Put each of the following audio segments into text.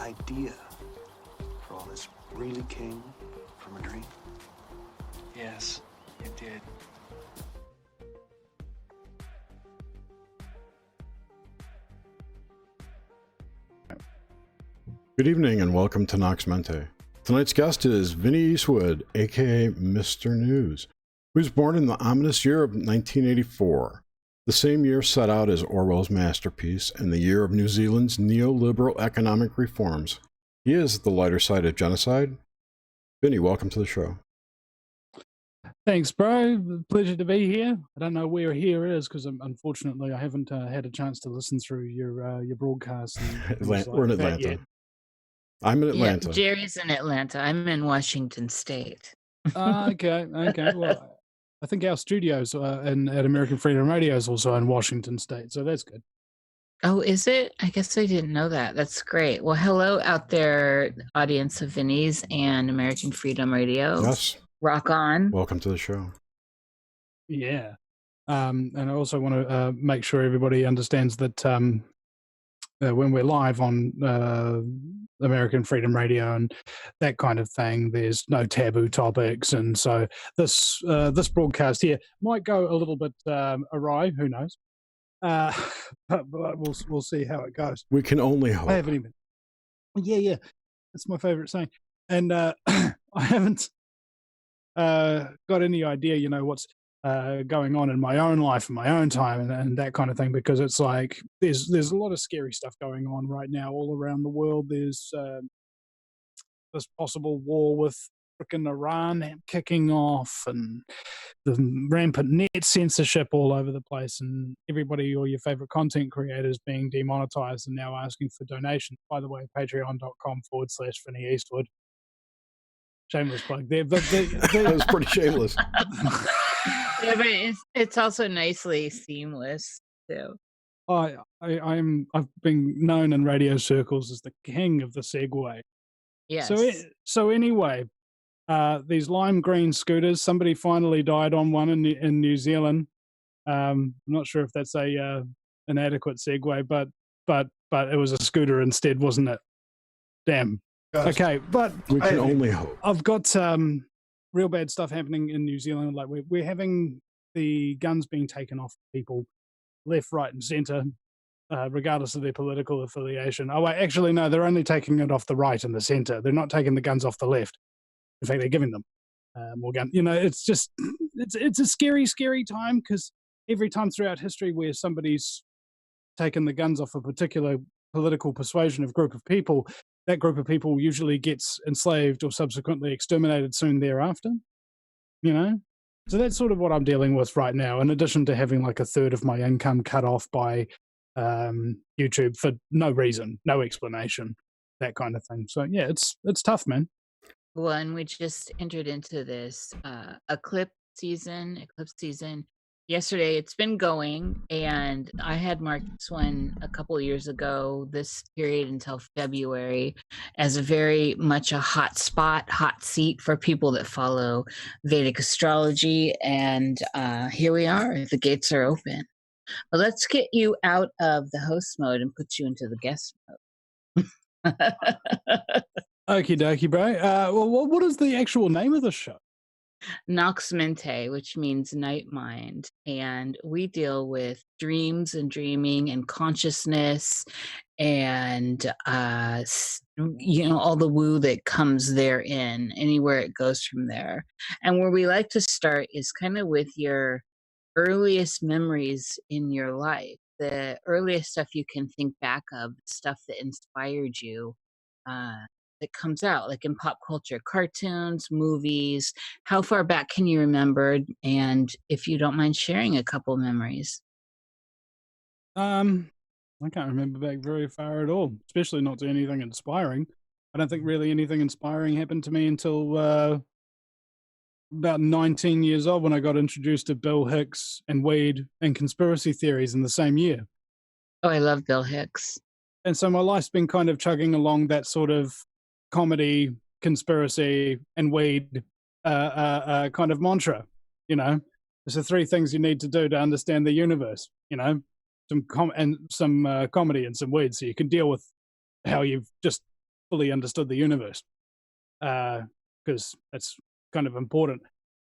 idea for all this really came from a dream? Yes, it did. Good evening and welcome to Nox Mente. Tonight's guest is Vinny Eastwood, aka Mr. News, who was born in the ominous year of 1984, the same year set out as Orwell's masterpiece and the year of New Zealand's neoliberal economic reforms. He is the lighter side of genocide. Vinny, welcome to the show. Thanks, bro. Pleasure to be here. I don't know where here is because unfortunately I haven't had a chance to listen through your broadcast. We're in Atlanta. Yet. I'm in Atlanta. Yeah, Jerry's in Atlanta. I'm in Washington State. Okay. Well, I think our studios at American Freedom Radio is also in Washington State, so that's good. Oh, is it? I guess I didn't know that. That's great. Well, hello out there, audience of Vinny's and American Freedom Radio. Yes. Rock on. Welcome to the show. Yeah. And I also want to make sure everybody understands that when we're live on American Freedom Radio and that kind of thing, there's no taboo topics, and so this broadcast here might go a little bit awry. Who knows? But we'll see how it goes. We can only hope. I haven't even. Yeah, that's my favorite saying, and I haven't got any idea, what's going on in my own life and my own time and that kind of thing, because it's like there's a lot of scary stuff going on right now all around the world. There's this possible war with frickin' Iran kicking off, and the rampant net censorship all over the place, and everybody, all your favorite content creators, being demonetized and now asking for donations. By the way, patreon.com/Vinny Eastwood. Shameless plug there, but that was pretty shameless. Yeah, but it's also nicely seamless too. I've been known in radio circles as the king of the segue. Yes. So anyway, these lime green scooters. Somebody finally died on one in New Zealand. I'm not sure if that's an adequate segue, but it was a scooter instead, wasn't it? Damn. Yes. Okay, but We can only hope. I've got real bad stuff happening in New Zealand. Like we're having the guns being taken off people left, right, and centre, regardless of their political affiliation. Oh, actually, no, they're only taking it off the right and the centre. They're not taking the guns off the left. In fact, they're giving them more guns. It's just it's a scary, scary time, because every time throughout history where somebody's taken the guns off a particular political persuasion of group of people, that group of people usually gets enslaved or subsequently exterminated soon thereafter, So that's sort of what I'm dealing with right now, in addition to having like a third of my income cut off by YouTube for no reason, no explanation, that kind of thing. So yeah, it's tough, man. Well, and we just entered into this eclipse season yesterday. It's been going, and I had marked this one a couple of years ago, this period until February, as a very much a hot seat for people that follow Vedic astrology. And here we are, the gates are open. But let's get you out of the host mode and put you into the guest mode. Okie dokie, bro. Well, what is the actual name of the show? Nox Mente, which means night mind, and we deal with dreams and dreaming and consciousness and all the woo that comes therein, anywhere it goes from there. And where we like to start is kind of with your earliest memories in your life, the earliest stuff you can think back of, stuff that inspired you, that comes out, like in pop culture, cartoons, movies. How far back can you remember? And if you don't mind sharing a couple memories. I can't remember back very far at all, especially not to anything inspiring. I don't think really anything inspiring happened to me until about 19 years old, when I got introduced to Bill Hicks and weed and conspiracy theories in the same year. Oh, I love Bill Hicks. And so my life's been kind of chugging along that sort of comedy, conspiracy, and weed kind of mantra. There's the three things you need to do to understand the universe. Some comedy and some weed, so you can deal with how you've just fully understood the universe, because that's kind of important.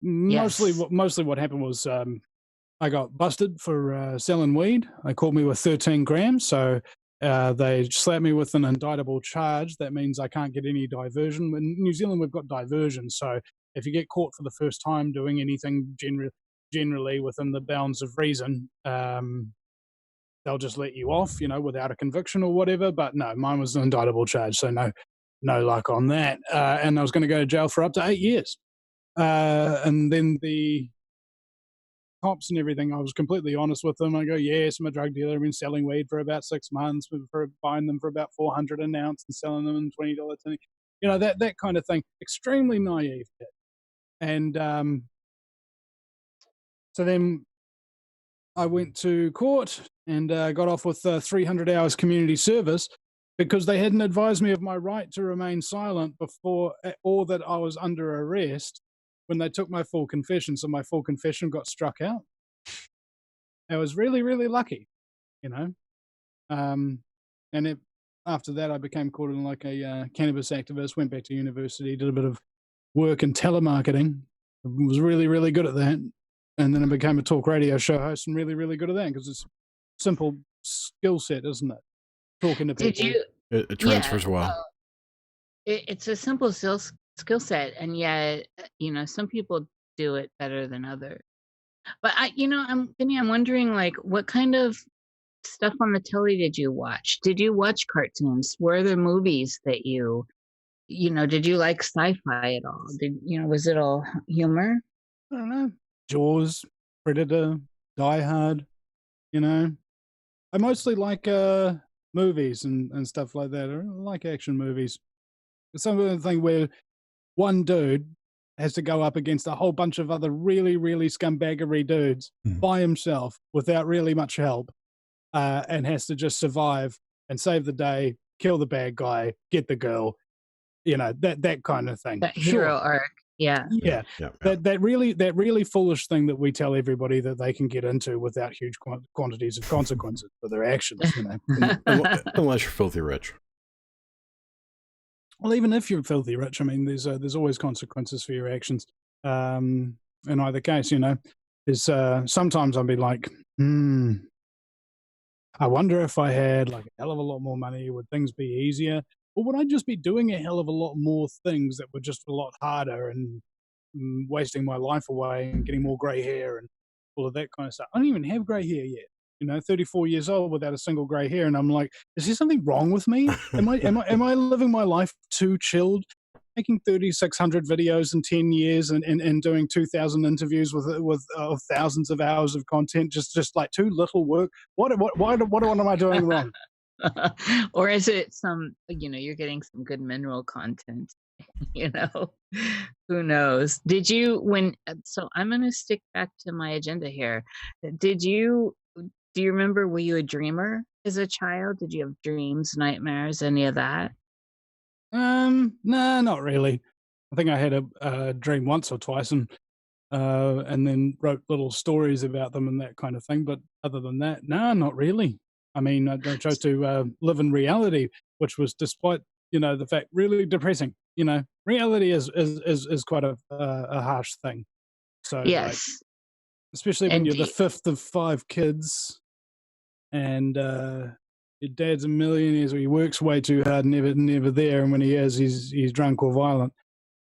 Mostly, Yes. mostly what happened was I got busted for selling weed. They caught me with 13 grams, so they slapped me with an indictable charge. That means I can't get any diversion. In New Zealand, we've got diversion, so if you get caught for the first time doing anything generally within the bounds of reason, they'll just let you off, without a conviction or whatever. But no, mine was an indictable charge, so no luck on that. And I was going to go to jail for up to 8 years. And then the cops and everything, I was completely honest with them. I go, yes, I'm a drug dealer. I've been selling weed for about 6 months, for buying them for about $400 an ounce and selling them in $20 tin. That kind of thing. Extremely naive. And so then I went to court and got off with 300 hours community service because they hadn't advised me of my right to remain silent before, or that I was under arrest when they took my full confession. So my full confession got struck out. I was really, really lucky, and after that, I became called in like a cannabis activist, went back to university, did a bit of work in telemarketing, was really, really good at that. And then I became a talk radio show host and really, really good at that because it's a simple skill set, isn't it? Talking to people. Did you? It transfers well. It's a simple skill set, and yet, some people do it better than others. But I'm wondering, like, what kind of stuff on the telly did you watch? Did you watch cartoons? Were there movies that did you like sci-fi at all? Was it all humor? I don't know. Jaws, Predator, Die Hard, I mostly like movies and stuff like that. I like action movies. Some of the thing where one dude has to go up against a whole bunch of other really, really scumbaggery dudes by himself without really much help, and has to just survive and save the day, kill the bad guy, get the girl, that kind of thing. That hero arc. Yeah. That really foolish thing that we tell everybody that they can get into without huge quantities of consequences for their actions. Unless you're filthy rich. Well, even if you're filthy rich, I mean, there's always consequences for your actions. In either case, there's sometimes I'll be like, I wonder if I had like a hell of a lot more money, would things be easier? Or would I just be doing a hell of a lot more things that were just a lot harder and wasting my life away and getting more grey hair and all of that kind of stuff? I don't even have grey hair yet. 34 years old without a single grey hair, and I'm like, is there something wrong with me? Am I living my life too chilled? Making 3,600 videos in 10 years and doing 2,000 interviews with thousands of hours of content, just like too little work. What am I doing wrong? Or is it you're getting some good mineral content, who knows? Did you so I'm going to stick back to my agenda here. Do you remember, were you a dreamer as a child? Did you have dreams, nightmares, any of that? No, not really. I think I had a dream once or twice and then wrote little stories about them and that kind of thing. But other than that, no, not really. I mean, I chose to live in reality, which was, despite the fact, really depressing. Reality is quite a harsh thing. So yes, especially when you're the fifth of 5 kids, and your dad's a millionaire, so he works way too hard, never there, and when he is, he's drunk or violent.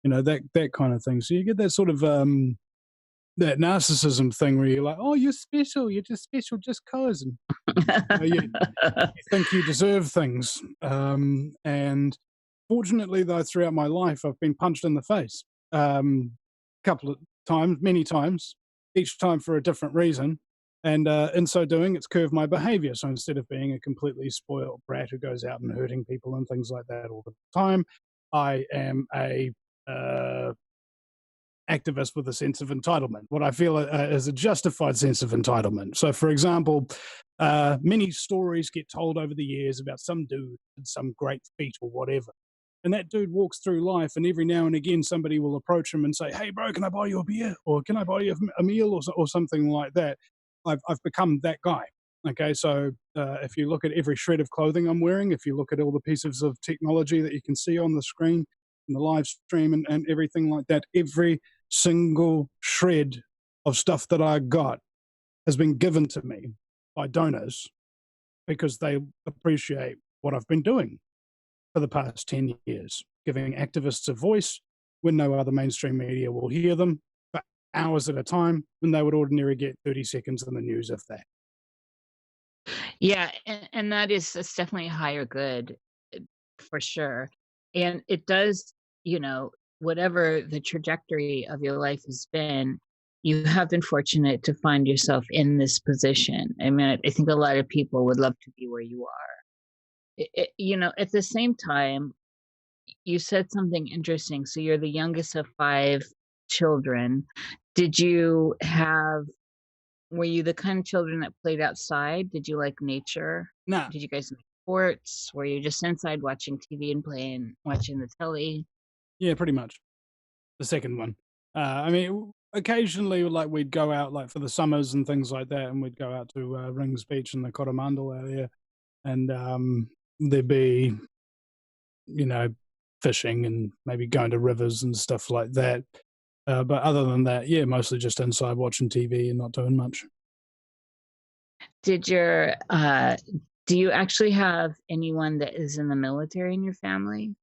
That kind of thing. So you get that sort of that narcissism thing where you're like, oh, you're special, you're just special just cause, and you think you deserve things. And fortunately, though, throughout my life, I've been punched in the face couple of times, many times, each time for a different reason. And in so doing, it's curved my behavior. So instead of being a completely spoiled brat who goes out and hurting people and things like that all the time, I am a activist with a sense of entitlement, what I feel is a justified sense of entitlement. So, for example, many stories get told over the years about some dude did some great feat or whatever. And that dude walks through life, and every now and again somebody will approach him and say, hey, bro, can I buy you a beer? Or can I buy you a meal? Or something like that. I've become that guy. Okay, so if you look at every shred of clothing I'm wearing, if you look at all the pieces of technology that you can see on the screen, and the live stream and everything like that, every single shred of stuff that I got has been given to me by donors because they appreciate what I've been doing for the past 10 years, giving activists a voice when no other mainstream media will hear them for hours at a time, when they would ordinarily get 30 seconds in the news, if that. Yeah, and that's definitely a higher good, for sure. And it does, whatever the trajectory of your life has been, you have been fortunate to find yourself in this position. I mean, I think a lot of people would love to be where you are. At the same time, you said something interesting. So you're the youngest of 5 children. Did you have Were you the kind of children that played outside? Did you like nature? Nah, Did you guys make sports? Were you just inside watching TV and watching the telly? yeah, pretty much. The second one. I mean, occasionally, like we'd go out like for the summers and things like that, and we'd go out to Rings Beach in the Coromandel area, and there'd be, fishing and maybe going to rivers and stuff like that. But other than that, yeah, mostly just inside watching TV and not doing much. Did your do you actually have anyone that is in the military in your family?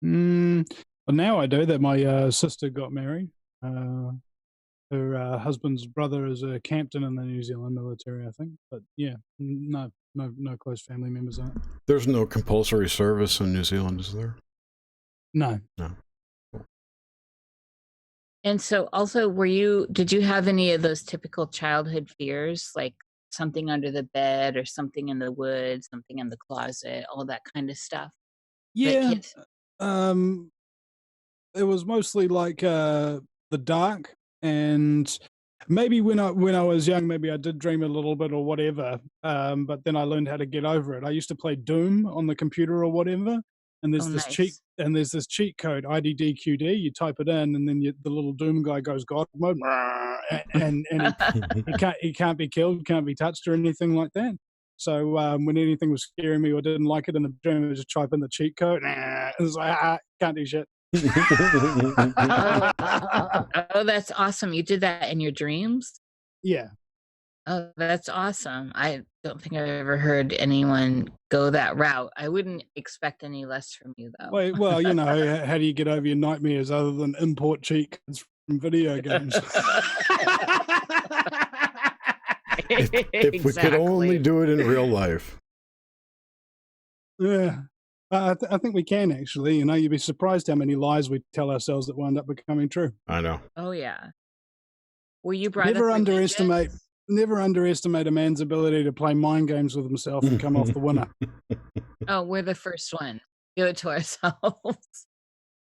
But now I do that. My sister got married. Her husband's brother is a captain in the New Zealand military, I think. But yeah, no close family members on it. There's no compulsory service in New Zealand, is there? No. No. And so also did you have any of those typical childhood fears, like something under the bed or something in the woods, something in the closet, all that kind of stuff that Yeah. kids It was mostly like the dark, and maybe when I was young, maybe I did dream a little bit or whatever. But then I learned how to get over it. I used to play Doom on the computer or whatever, and Oh, nice. there's this cheat code IDDQD. You type it in, and then the little Doom guy goes God mode, and he can't be killed, can't be touched or anything like that. So when anything was scaring me or didn't like it in the dream, I would just type in the cheat code. It's like can't do shit. Oh, oh, that's awesome. You did that in your dreams? Yeah. Oh, that's awesome. I don't think I've ever heard anyone go that route. I wouldn't expect any less from you, though. Well, how do you get over your nightmares other than import cheat codes from video games? If we could only do it in real life. Yeah. I think we can actually. You'd be surprised how many lies we tell ourselves that wind up becoming true. I know. Oh, yeah. Were you brought Never up underestimate a man's ability to play mind games with himself and come off the winner. Oh, we're the first one. Do it to ourselves.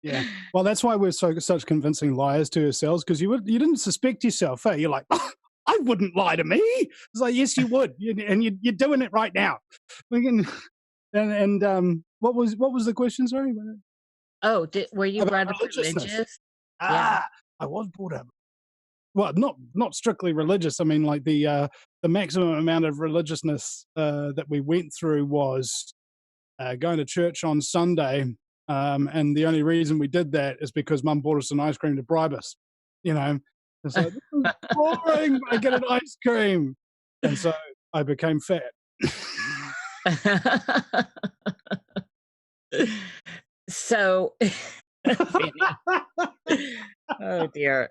Yeah. Well, that's why we're such convincing liars to ourselves, because you didn't suspect yourself. Eh? You're like, oh, I wouldn't lie to me. It's like, yes, you would, and you're doing it right now. And what was the question? Sorry. Oh, were you About brought up religiousness. religious? I was brought up. Well, not strictly religious. I mean, like the maximum amount of religiousness that we went through was going to church on Sunday, and the only reason we did that is because Mum bought us an ice cream to bribe us. It's like, this is boring. I get an ice cream, and so I became fat. So, oh dear.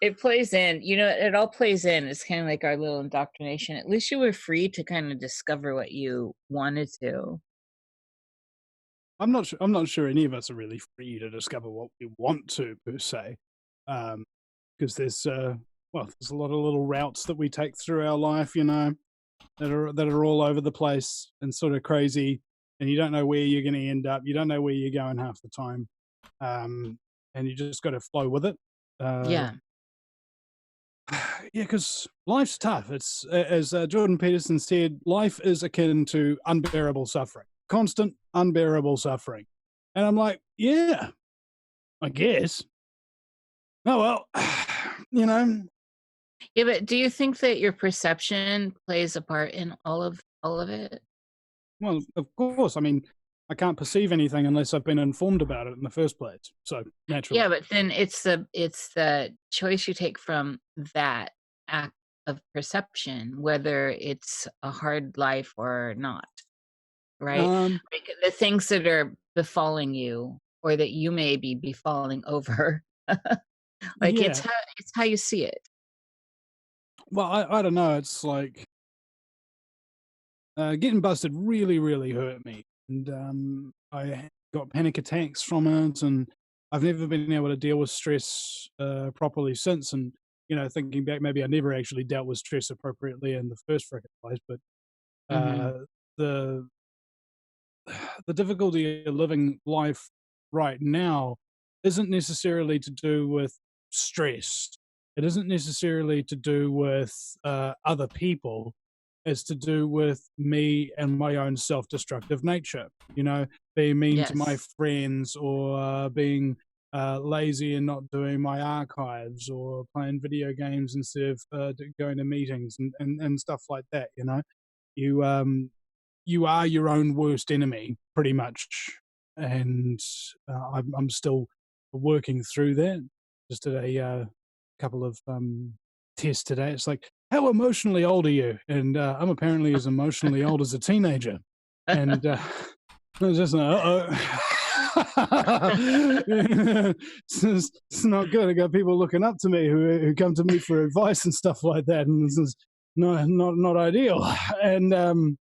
It plays in, it all plays in. It's kind of like our little indoctrination. At least you were free to kind of discover what you wanted to. I'm not sure any of us are really free to discover what we want to, per se, because there's a lot of little routes that we take through our life, that are all over the place and sort of crazy, and you don't know where you're going to end up. You don't know where you're going half the time, and you just got to flow with it. Yeah. Yeah, because life's tough. It's as Jordan Peterson said, life is akin to unbearable suffering, constant unbearable suffering. And I'm like, yeah, I guess. Oh well, Yeah, but do you think that your perception plays a part in all of it? Well, of course. I mean, I can't perceive anything unless I've been informed about it in the first place. So Yeah, naturally, but then it's the choice you take from that act of perception, whether it's a hard life or not, right? um, Like the things that are befalling you or that you may be befalling over. Like yeah. it's how you see it. Well, I don't know. It's like getting busted really, really hurt me, and I got panic attacks from it, and I've never been able to deal with stress properly since. And thinking back, maybe I never actually dealt with stress appropriately in the first frickin' place. But Mhm. the the difficulty of living life right now isn't necessarily to do with stress. It isn't necessarily to do with other people. It's to do with me and my own self-destructive nature. Being mean to my Yes. friends, or being lazy and not doing my archives, or playing video games instead of going to meetings, and stuff like that. You you are your own worst enemy, pretty much. And I'm still working through that. Just did a couple of tests today. It's like, how emotionally old are you? And I'm apparently as emotionally old as a teenager. And I was just like, it's not good. I got people looking up to me who come to me for advice and stuff like that, and this is not ideal. And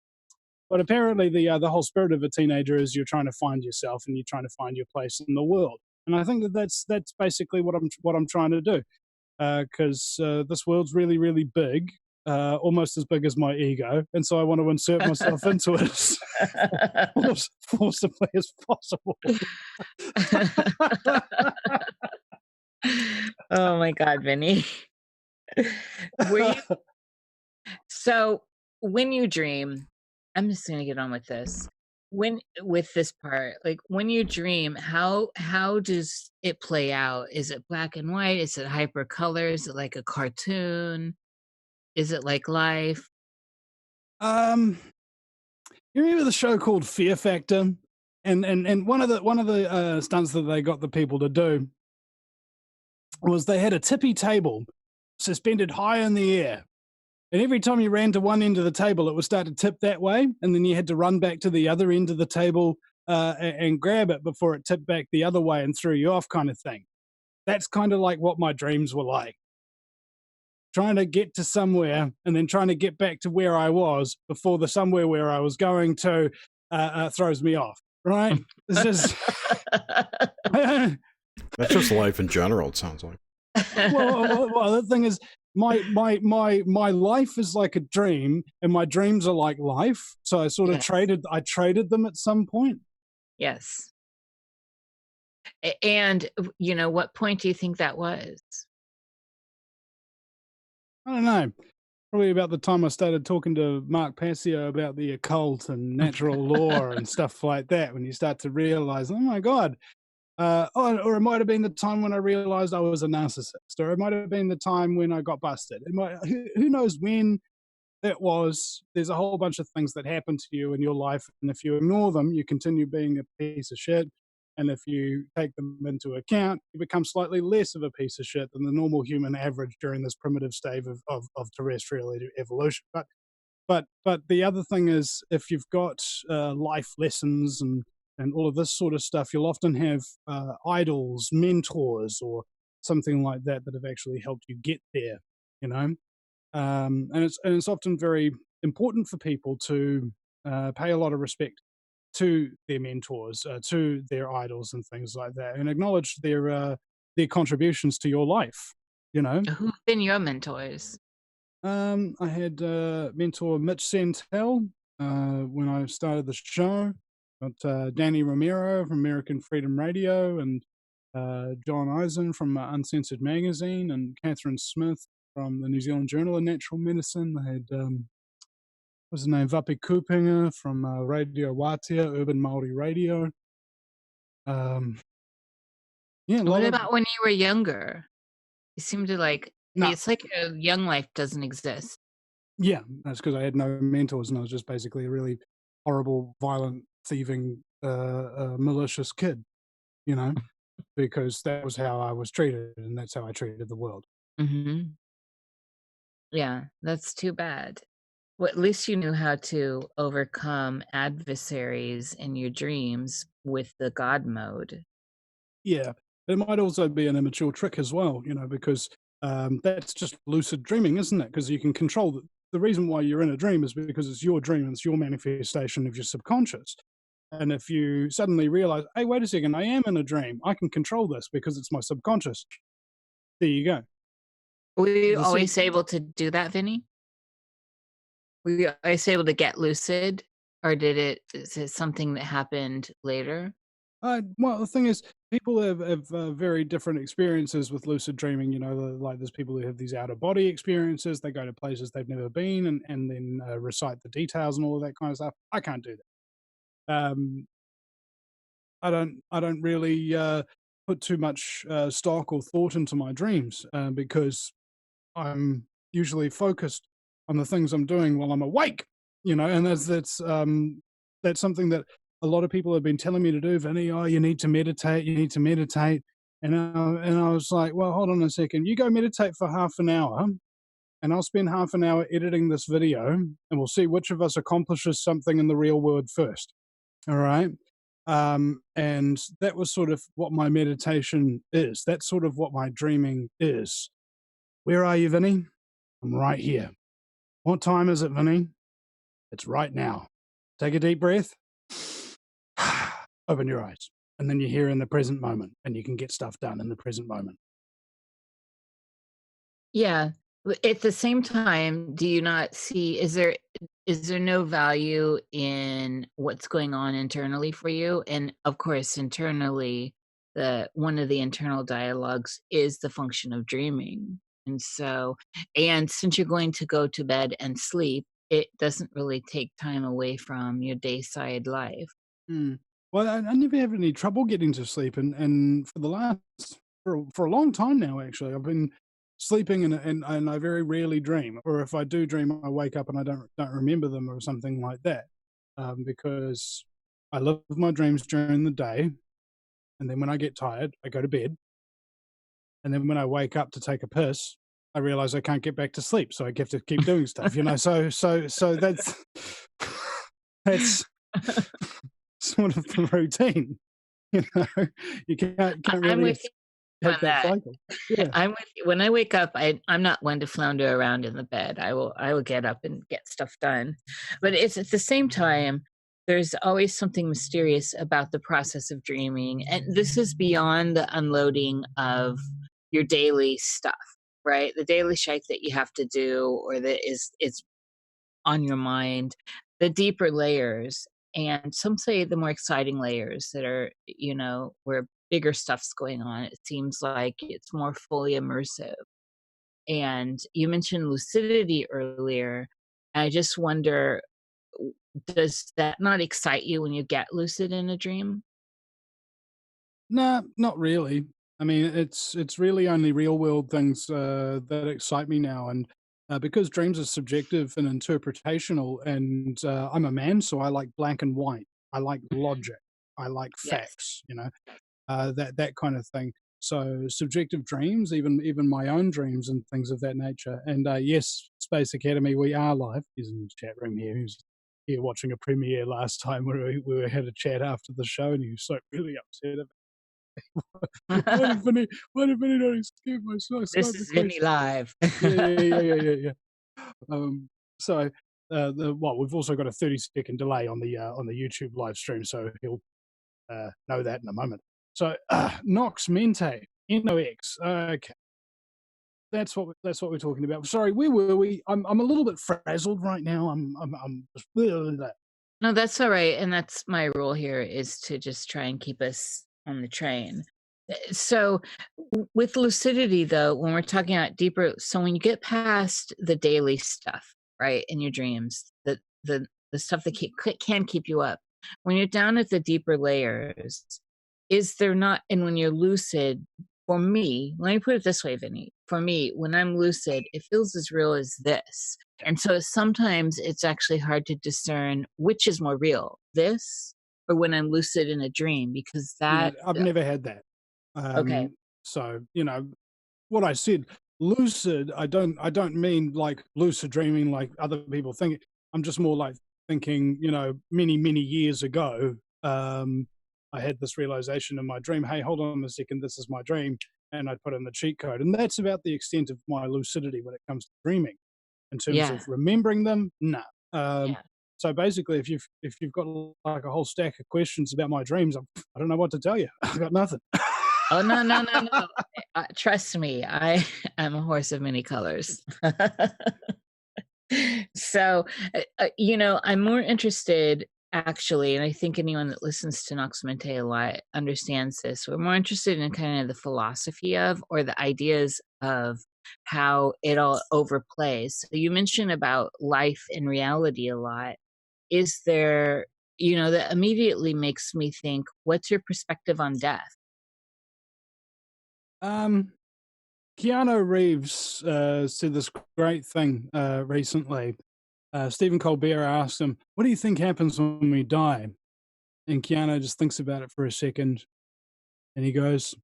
but apparently, the whole spirit of a teenager is you're trying to find yourself and you're trying to find your place in the world. And I think that's basically what I'm trying to do, because this world's really, really big, almost as big as my ego, and so I want to insert myself into it as forcibly as possible. Oh my God, Vinny. Were you so when you dream, I'm just gonna get on with this. With this part, like when you dream, how does it play out? Is it black and white? Is it hyper color? Is it like a cartoon? Is it like life? um, you remember the show called Fear Factor? And one of the stunts that they got the people to do was they had a tippy table suspended high in the air. And every time you ran to one end of the table, it would start to tip that way. And then you had to run back to the other end of the table and grab it before it tipped back the other way and threw you off, kind of thing. That's kind of like what my dreams were like. Trying to get to somewhere and then trying to get back to where I was before the somewhere where I was going to throws me off, right? It's just. That's just life in general, it sounds like. Well, the thing is, my life is like a dream, and my dreams are like life. So I sort of Yes. traded them at some point. Yes. And what point do you think that was? I don't know. Probably about the time I started talking to Mark Passio about the occult and natural law and stuff like that. When you start to realize, oh my God. Or it might have been the time when I realized I was a narcissist, or it might have been the time when I got busted. Who knows when it was? There's a whole bunch of things that happen to you in your life, and if you ignore them, you continue being a piece of shit. And if you take them into account, you become slightly less of a piece of shit than the normal human average during this primitive stage of terrestrial evolution. But the other thing is, if you've got life lessons and all of this sort of stuff, you'll often have idols, mentors, or something like that that have actually helped you get there. You know, and it's often very important for people to pay a lot of respect to their mentors, to their idols, and things like that, and acknowledge their contributions to your life. You know, Who've been your mentors? I had mentor Mitch Santel when I started the show. Got Danny Romero from American Freedom Radio, and John Eisen from Uncensored Magazine, and Catherine Smith from the New Zealand Journal of Natural Medicine. I had, what's his name, Vapi Kupinga from Radio Watia, Urban Māori Radio. Yeah, a What lot of. about when you were younger? You seem to like No, It's like a young life doesn't exist. yeah, that's because I had no mentors and I was just basically a really horrible, violent, thieving, malicious kid, you know, because that was how I was treated and that's how I treated the world. Hmm. Yeah, that's too bad. Well, at least you knew how to overcome adversaries in your dreams with the God mode. Yeah, it might also be an immature trick as well, because that's just lucid dreaming, isn't it? Because you can control the reason why you're in a dream is because it's your dream and it's your manifestation of your subconscious. And if you suddenly realize, hey, wait a second, I am in a dream, I can control this because it's my subconscious. There you go. Were you The same, always able to do that, Vinny? Were you always able to get lucid, or is it something that happened later? well, the thing is, people have very different experiences with lucid dreaming. Like there's people who have these out of body experiences. They go to places they've never been and then recite the details and all of that kind of stuff. I can't do that. I don't really put too much stock or thought into my dreams because I'm usually focused on the things I'm doing while I'm awake. And that's something that a lot of people have been telling me to do. Vinny, oh, you need to meditate. You need to meditate. And I was like, well, hold on a second. You go meditate for half an hour, and I'll spend half an hour editing this video, and we'll see which of us accomplishes something in the real world first. All right. And that was sort of what my meditation is. That's sort of what my dreaming is. Where are you, Vinny? I'm right here. What time is it, Vinny? It's right now. Take a deep breath. Open your eyes. And then you're here in the present moment and you can get stuff done in the present moment. Yeah. At the same time, do you not see, is there no value in what's going on internally for you? And of course, internally, the one of the internal dialogues is the function of dreaming. And since you're going to go to bed and sleep, it doesn't really take time away from your dayside life. Hmm. Well, I never have any trouble getting to sleep. And for the for a long time now, actually, I've been sleeping and I very rarely dream. Or if I do dream, I wake up and I don't remember them or something like that. Because I live my dreams during the day. And then when I get tired, I go to bed. And then when I wake up to take a piss, I realize I can't get back to sleep, so I have to keep doing stuff. So that's that's sort of the routine. You know, you can't I'm really with you escape on that that. cycle. Yeah, I'm with you. When I wake up, I'm not one to flounder around in the bed. I will get up and get stuff done. But it's at the same time, there's always something mysterious about the process of dreaming. And this is beyond the unloading of your daily stuff, right? The daily shake that you have to do or that is on your mind, the deeper layers. And some say the more exciting layers that are, where bigger stuff's going on. It seems like it's more fully immersive. And you mentioned lucidity earlier. I just wonder, does that not excite you when you get lucid in a dream? nah, not really. I mean, it's really only real world things that excite me now, and because dreams are subjective and interpretational, and I'm a man, so I like black and white. I like logic. I like Yes. facts. That kind of thing. So subjective dreams, even my own dreams and things of that nature. And yes, Space Academy, we are live. He's in the chat room here. He was here watching a premiere last time where we had a chat after the show, and he was so really upset about why did Vinny not escape my This is Vinny sniper? Live. Yeah. So we've also got a 30-second delay on the YouTube live stream, so he'll know that in a moment. So Nox Mente, Nox. Okay, that's what we're talking about. Sorry, where were we? I'm a little bit frazzled right now. I'm just No, that's all right. And that's my role here, is to just try and keep us on the train. So with lucidity, though, when we're talking about deeper, so when you get past the daily stuff, right, in your dreams, the stuff that can keep you up, when you're down at the deeper layers, is there not, and when you're lucid, for me, let me put it this way, Vinny. For me, when I'm lucid, it feels as real as this. And so sometimes it's actually hard to discern which is more real, this or when I'm lucid in a dream, because Yeah, that, I've never had that. okay, So, what I said, lucid, I don't mean like lucid dreaming like other people think. I'm just more like thinking, many, many years ago, I had this realization in my dream, hey, hold on a second, this is my dream. And I put in the cheat code. And that's about the extent of my lucidity when it comes to dreaming. In terms yeah, of remembering them, no. Um, yeah. so basically, if you've got like a whole stack of questions about my dreams, I don't know what to tell you. I got nothing. Oh, no, no, no, no. Trust me, I am a horse of many colors. So, I'm more interested actually, and I think anyone that listens to Nox Mente a lot understands this. We're more interested in kind of the philosophy of or the ideas of how it all overplays. So you mentioned about life and reality a lot. Is there, that immediately makes me think, what's your perspective on death? Um, Keanu Reeves said this great thing recently. Stephen Colbert asked him, "What do you think happens when we die?" And Keanu just thinks about it for a second, and he goes,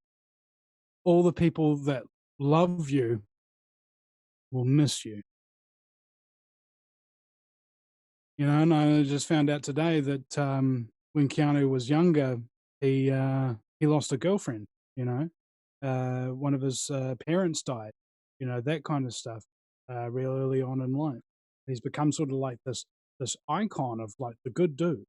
"All the people that love you will miss you." And I just found out today that when Keanu was younger, he lost a girlfriend. One of his parents died. That kind of stuff. Real early on in life, he's become sort of like this icon of like the good dude.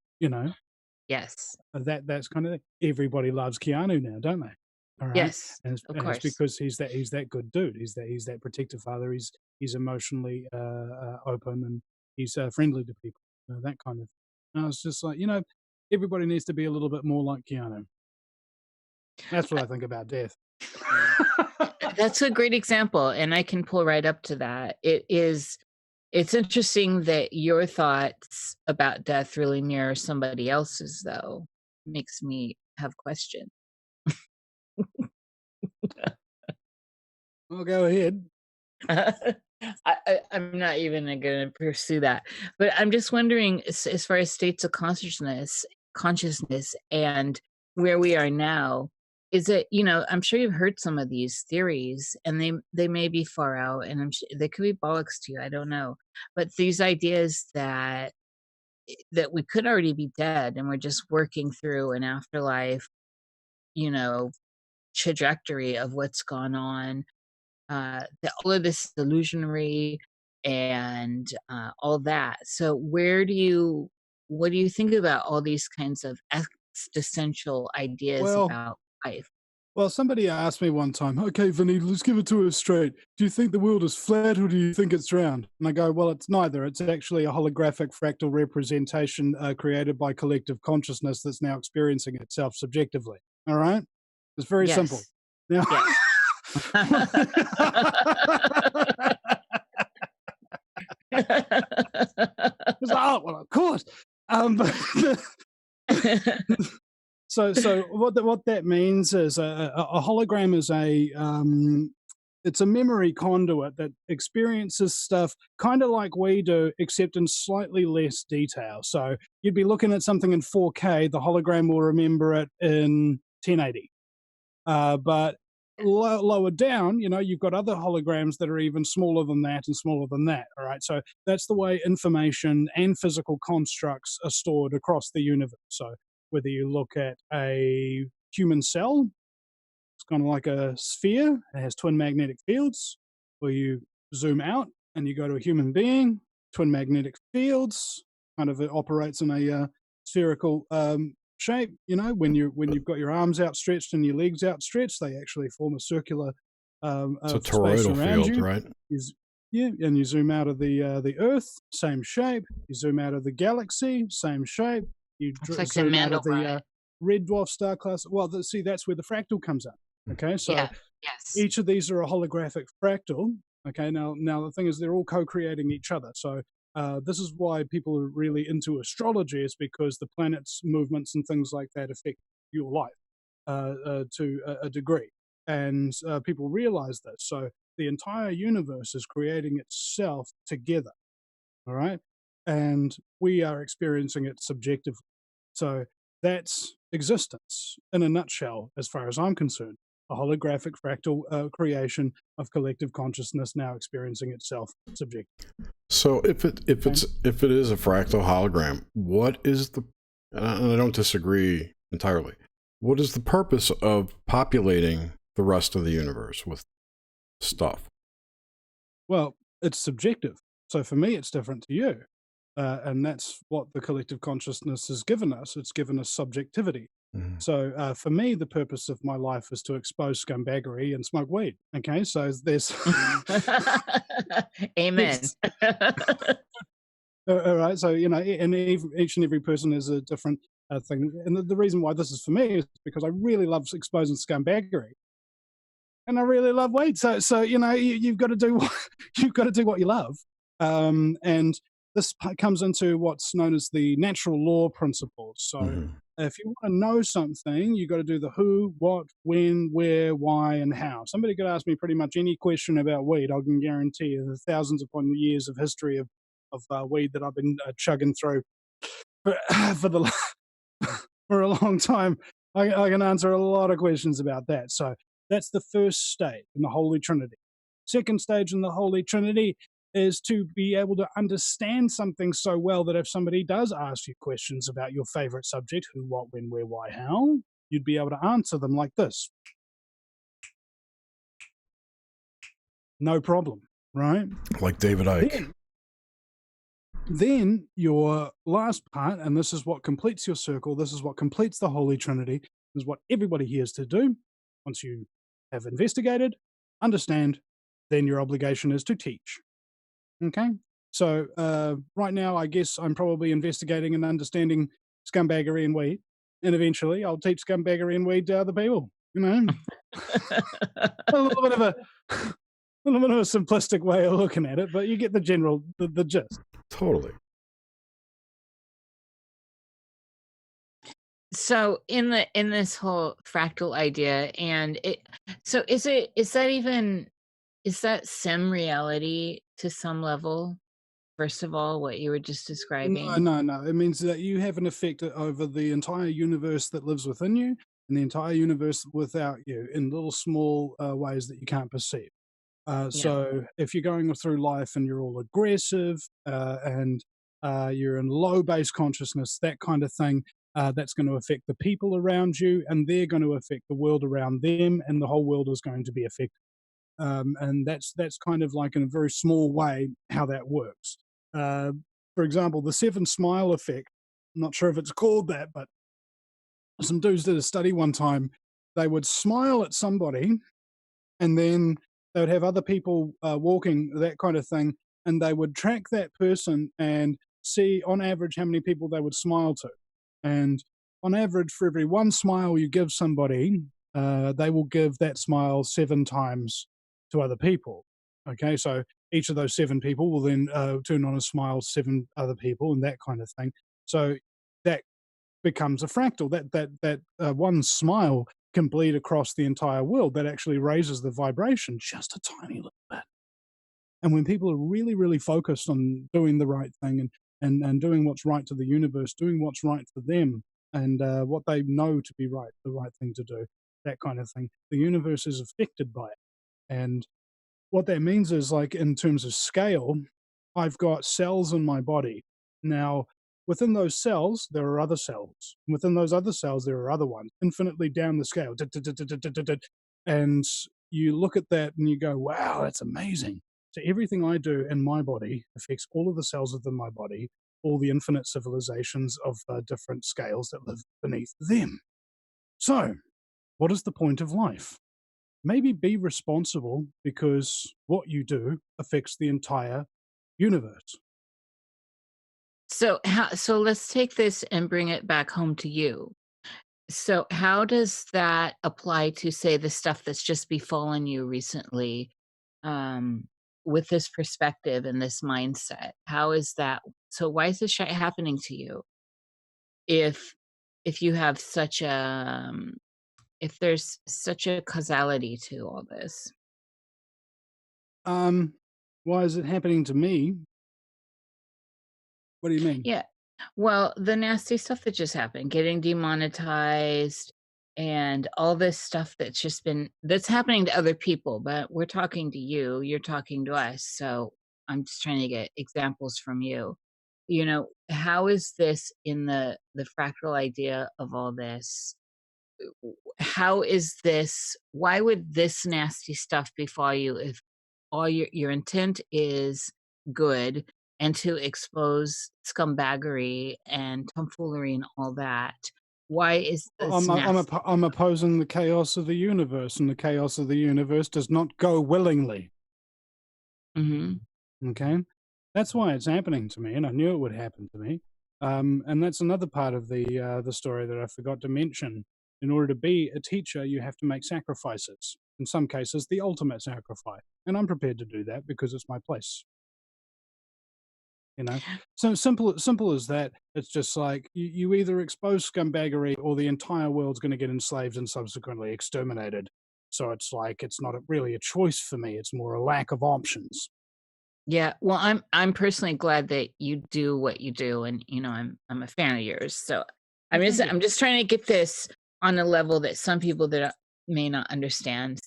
Yes. That's kind of everybody loves Keanu now, don't they? All right, Yes, and it's, of and it's course. because he's that good dude. He's that protective father. He's emotionally open, and he's friendly to people. That kind of. And I was just like, everybody needs to be a little bit more like Keanu. That's what I think about death. That's a great example, and I can pull right up to that. It's interesting that your thoughts about death really mirror somebody else's, though. Makes me have questions. Well, go ahead. I'm not even going to pursue that, but I'm just wondering, as far as states of consciousness, and where we are now. Is it, I'm sure you've heard some of these theories, and they may be far out, and they could be bollocks to you. I don't know, but these ideas that we could already be dead, and we're just working through an afterlife, you know, trajectory of what's gone on, that all of this is illusionary and all that. So what do you think about all these kinds of existential ideas Well, about life? well, somebody asked me one time, "Okay, Vinny, let's give it to us straight. Do you think the world is flat or do you think it's round?" And I go, "Well, it's neither. It's actually a holographic fractal representation created by collective consciousness that's now experiencing itself subjectively." All right, it's very simple. Yes. Now, Yes. it's like, oh, well, of course. But so what that means is a hologram is it's a memory conduit that experiences stuff kind of like we do, except in slightly less detail. So you'd be looking at something in 4K, the hologram will remember it in 1080. But lower down, you've got other holograms that are even smaller than that and smaller than that. All right. So that's the way information and physical constructs are stored across the universe. So whether you look at a human cell, it's kind of like a sphere, it has twin magnetic fields, or you zoom out and you go to a human being, twin magnetic fields, kind of it operates in a spherical shape. When you've got your arms outstretched and your legs outstretched, they actually form a circular It's a space toroidal around field, you. right? Yeah, and you zoom out of the Earth, same shape. You zoom out of the galaxy, same shape. You It's like the zoom out of the Mandelbrot. red dwarf star class. Well, see, that's where the fractal comes up. Okay, so Yeah. Yes. each of these are a holographic fractal. Okay, now the thing is, they're all co-creating each other. So this is why people are really into astrology, is because the planets' movements and things like that affect your life to a degree. and people realize this. So the entire universe is creating itself together, all right? And we are experiencing it subjectively. So that's existence in a nutshell, as far as I'm concerned. A holographic fractal creation of collective consciousness now experiencing itself subjectively. So if it is a fractal hologram, what is the, and I don't disagree entirely, what is the purpose of populating the rest of the universe with stuff? Well, it's subjective. So for me, it's different to you. And that's what the collective consciousness has given us. It's given us subjectivity. Mhm. So for me, the purpose of my life is to expose scumbaggery and smoke weed. Okay, so there's Amen. all right. So and each and every person is a different thing. And the reason why this is for me is because I really love exposing scumbaggery, and I really love weed. So you've got to do you've got to do what you love, and this comes into what's known as the natural law principles. So Mhm. if you want to know something, you got to do the who, what, when, where, why, and how. Somebody could ask me pretty much any question about weed. I can guarantee you the thousands upon years of history of weed that I've been chugging through for, for the for a long time. I can answer a lot of questions about that. So that's the first stage in the Holy Trinity. Second stage in the Holy Trinity is to be able to understand something so well that if somebody does ask you questions about your favorite subject, who, what, when, where, why, how, you'd be able to answer them like this. No problem, right? Like David Icke. Then your last part, and this is what completes your circle, this is what completes the Holy Trinity, this is what everybody here is to do. Once you have investigated, understand, then your obligation is to teach. Okay? So right now, I guess I'm probably investigating and understanding scumbaggery and weed, and eventually I'll teach scumbaggery and weed to other people. A little bit of a simplistic way of looking at it, but you get the general, the gist. Totally. So in this whole fractal idea, and is that sim reality to some level? First of all, what you were just describing. No. It means that you have an effect over the entire universe that lives within you and the entire universe without you in little small ways that you can't perceive. Yeah. So if you're going through life and you're all aggressive and you're in low base consciousness, that kind of thing, that's going to affect the people around you, and they're going to affect the world around them, and the whole world is going to be affected. And that's kind of like in a very small way how that works. For example, the seven smile effect. I'm not sure if it's called that, but some dudes did a study one time. They would smile at somebody, and then they would have other people walking, that kind of thing, and they would track that person and see on average how many people they would smile to. And on average, for every one smile you give somebody, they will give that smile 7 times to other people. Okay, so each of those 7 people will then turn on a smile 7 other people, and that kind of thing. So that becomes a fractal. That one smile can bleed across the entire world. That actually raises the vibration just a tiny little bit. And when people are really, really focused on doing the right thing and doing what's right to the universe, doing what's right for them, and what they know to be right, the right thing to do, that kind of thing, the universe is affected by it. And what that means is, like, in terms of scale, I've got cells in my body. Now, within those cells, there are other cells. Within those other cells, there are other ones, infinitely down the scale. And you look at that and you go, wow, that's amazing. So everything I do in my body affects all of the cells within my body, all the infinite civilizations of different scales that live beneath them. So, what is the point of life? Maybe be responsible, because what you do affects the entire universe. So let's take this and bring it back home to you. So how does that apply to, say, the stuff that's just befallen you recently, um, with this perspective and this mindset? How is that? So why is this shit happening to you? If you have such a if there's such a causality to all this? Why is it happening to me? What do you mean? Yeah. Well, the nasty stuff that just happened, getting demonetized and all this stuff that's happening to other people, but we're talking to you, you're talking to us. So I'm just trying to get examples from you. How is this in the fractal idea of all this? How is this Why would this nasty stuff befall you if all your intent is good and to expose scumbaggery and tomfoolery and all that? Why is this nasty? I'm opposing the chaos of the universe, and the chaos of the universe does not go willingly. Hmm. Okay, that's why it's happening to me, and I knew it would happen to me. And that's another part of the story that I forgot to mention. In order to be a teacher, you have to make sacrifices. In some cases, the ultimate sacrifice, and I'm prepared to do that because it's my place. So simple as that. It's just like you either expose scumbaggery or the entire world's going to get enslaved and subsequently exterminated. So it's like it's not really a choice for me. It's more a lack of options. Yeah, well, I'm personally glad that you do what you do, and I'm a fan of yours. So I'm Well, just thank you. I'm just trying to get this on a level that some people that may not understand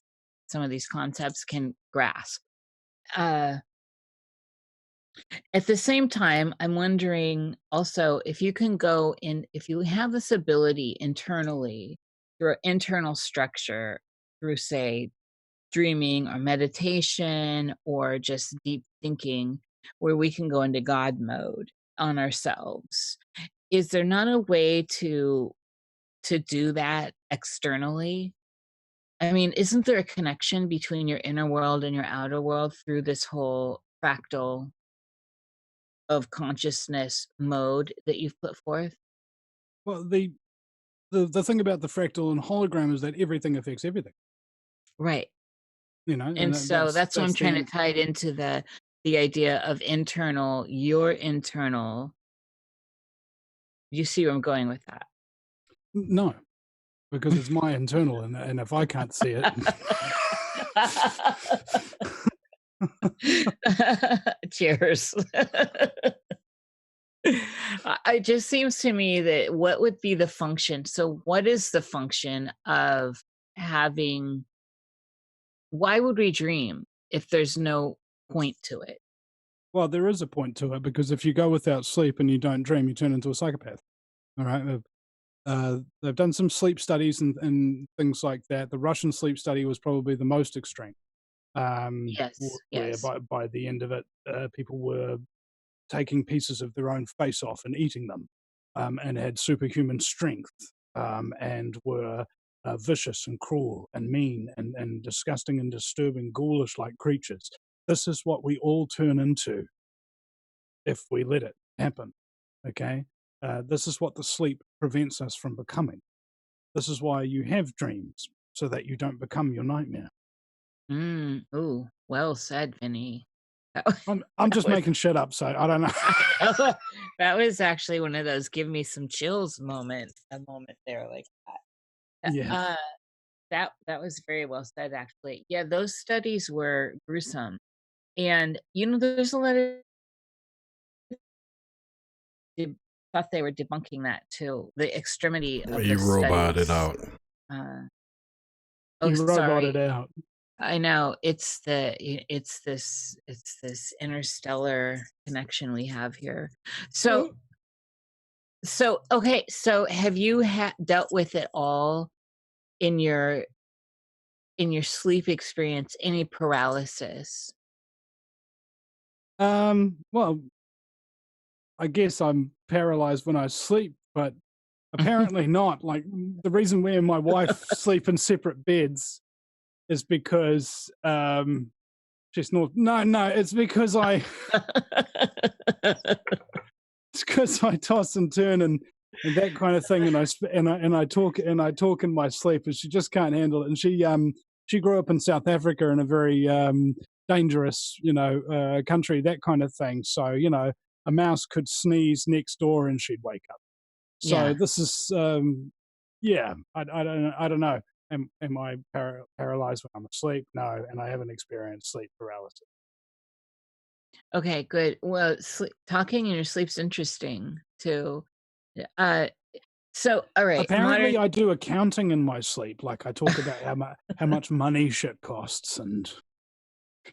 some of these concepts can grasp. Uh, at the same time, I'm wondering also if you can go in, if you have this ability internally through internal structure, through say dreaming or meditation or just deep thinking, where we can go into God mode on ourselves. Is there not a way to do that externally? I mean, isn't there a connection between your inner world and your outer world through this whole fractal of consciousness mode that you've put forth? Well, the thing about the fractal and hologram is that everything affects everything. Right. And And so that's why I'm that's trying to the tie it into the idea of internal, your internal. You see where I'm going with that? no, because it's my internal, and if I can't see it, Cheers. It just seems to me that what would be the function? So, what is the function of having? Why would we dream if there's no point to it? well, there is a point to it because if you go without sleep and you don't dream, you turn into a psychopath. All right. They've done some sleep studies and things like that. The Russian sleep study was probably the most extreme, Yes, where yes, by the end of it, people were taking pieces of their own face off and eating them, and had superhuman strength, and were vicious and cruel and mean and disgusting and disturbing, ghoulish like creatures. This is what we all turn into if we let it happen. Okay. This is what the sleep prevents us from becoming. This is why you have dreams, so that you don't become your nightmare. Ooh, well said, Vinny. That, I'm that just was making shit up, so I don't know. that was actually one of those give me some chills a moment there like that. Yeah. That was very well said, actually. Yeah, those studies were gruesome. And there's a lot of thought they were debunking that too. The extremity of the You roboted studies. out. Oh, You roboted sorry. out. I know it's this interstellar connection we have here. So okay. So have you dealt with it all in your sleep experience? Any paralysis? Well, I guess I'm paralyzed when I sleep, but apparently not. Like the reason me and my wife sleep in separate beds is because she's not. No, it's because it's because I toss and turn and that kind of thing, and I talk in my sleep, and she just can't handle it. And she grew up in South Africa in a very dangerous country, that kind of thing. So a mouse could sneeze next door and she'd wake up. So Yeah. this is yeah, I don't know. am I paralyzed when I'm asleep? No, and I haven't experienced sleep paralysis. Okay, good. Well, talking in your sleep's interesting too. Uh, so all right, Apparently, I do accounting in my sleep. Like I talk about how much money shit costs, and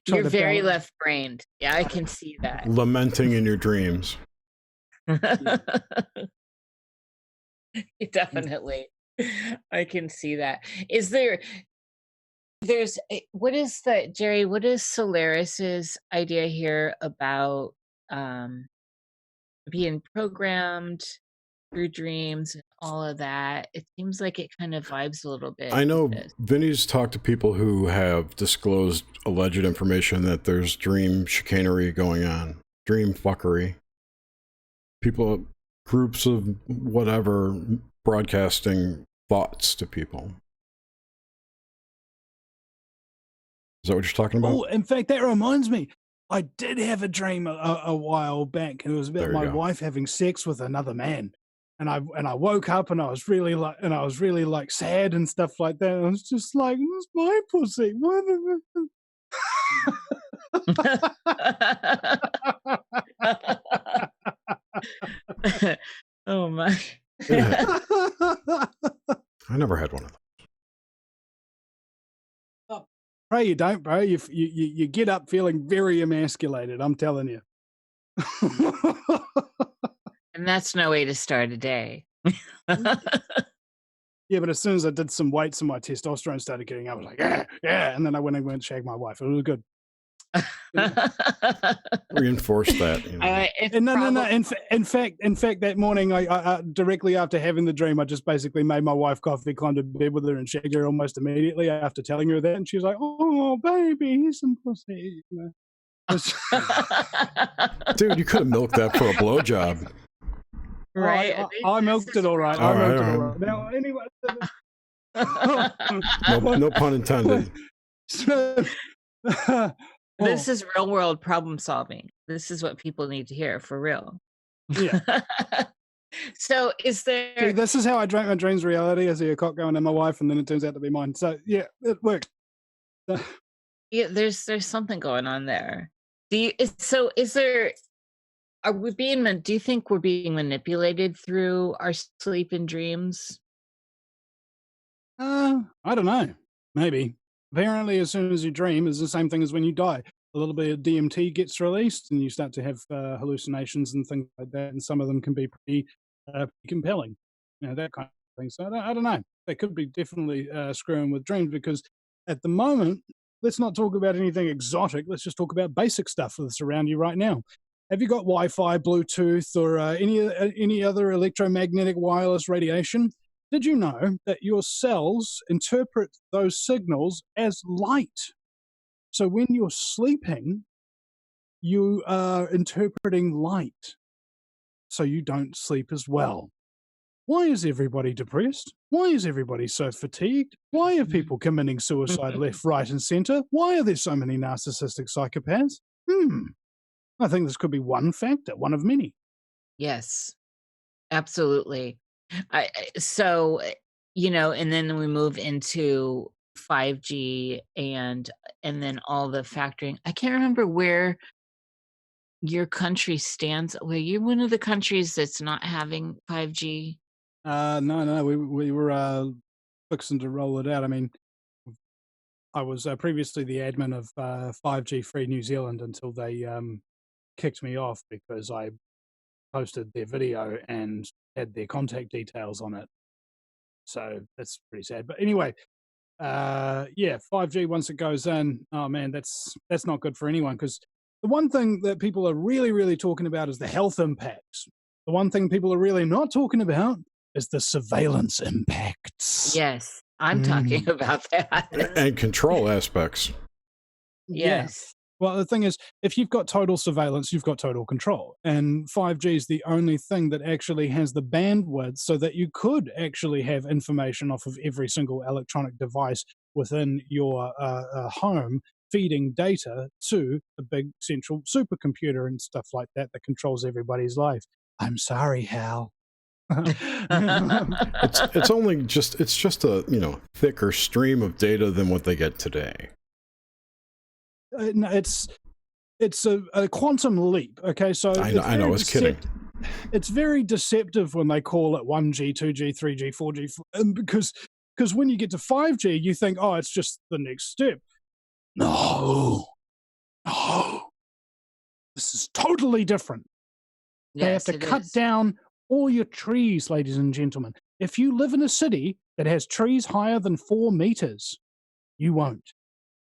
you're very left-brained. Yeah, I can see that. Lamenting in your dreams. Definitely, I can see that. Is there? What is the Jerry? What is Solaris's idea here about being programmed through dreams and all of that? It seems like it kind of vibes a little bit. I know Vinny's talked to people who have disclosed alleged information that there's dream chicanery going on, dream fuckery. People, groups of whatever, broadcasting thoughts to people. Is that what you're talking about? Oh, in fact, that reminds me. I did have a dream a while back, and it was about my wife having sex with another man. And I woke up and I was really like sad and stuff like that. I was just like, "It's my pussy." Oh my! I never had one of those. Pray you don't, bro. You get up feeling very emasculated. I'm telling you. And that's no way to start a day. Yeah, but as soon as I did some weights and my testosterone started getting up, I was like, yeah. And then I went and shagged my wife. It was good. Reinforce that. You know. No. In fact, that morning, I directly after having the dream, I just basically made my wife coffee, climbed into bed with her, and shagged her almost immediately after telling her that. And she was like, "Oh, baby, here's some pussy." You know? Dude, you could have milked that for a blowjob. Right? I milked it all right. Now, anyway. No pun intended. This is real world problem solving. This is what people need to hear for real. Yeah. So is there... See, this is how I drank my dreams reality. I see a cock going in my wife, and then it turns out to be mine. So yeah, it worked. Yeah, there's something going on there. Do you think we're being manipulated through our sleep and dreams? I don't know. Maybe. Apparently, as soon as you dream, is the same thing as when you die. A little bit of DMT gets released, and you start to have hallucinations and things like that. And some of them can be pretty compelling, that kind of thing. So I don't know. They could be definitely screwing with dreams, because at the moment, let's not talk about anything exotic. Let's just talk about basic stuff that's around you right now. Have you got Wi-Fi, Bluetooth, or any other electromagnetic wireless radiation? Did you know that your cells interpret those signals as light? So when you're sleeping, you are interpreting light. So you don't sleep as well. Why is everybody depressed? Why is everybody so fatigued? Why are people committing suicide left, right, and center? Why are there so many narcissistic psychopaths? I think this could be one factor, one of many. Yes, absolutely. So, and then we move into 5G and then all the factoring. I can't remember where your country stands. Well, you're one of the countries that's not having 5G. No, we were fixing to roll it out. I mean, I was previously the admin of 5G Free New Zealand until they kicked me off because I posted their video and had their contact details on it. So that's pretty sad. But anyway, 5G, once it goes in, oh man, that's not good for anyone, because the one thing that people are really, really talking about is the health impacts. The one thing people are really not talking about is the surveillance impacts. Yes, I'm talking about that. And control aspects. Yes. Well, the thing is, if you've got total surveillance, you've got total control. And 5G is the only thing that actually has the bandwidth so that you could actually have information off of every single electronic device within your home, feeding data to a big central supercomputer and stuff like that controls everybody's life. I'm sorry, Hal. It's only just a thicker stream of data than what they get today. No, it's a quantum leap. Okay, so I know. I was kidding. It's very deceptive when they call it 1G, 2G, 3G, 4G, because when you get to 5G, you think, oh, it's just the next step. No, this is totally different. They have to cut down all your trees, ladies and gentlemen. If you live in a city that has trees higher than 4 meters, you won't.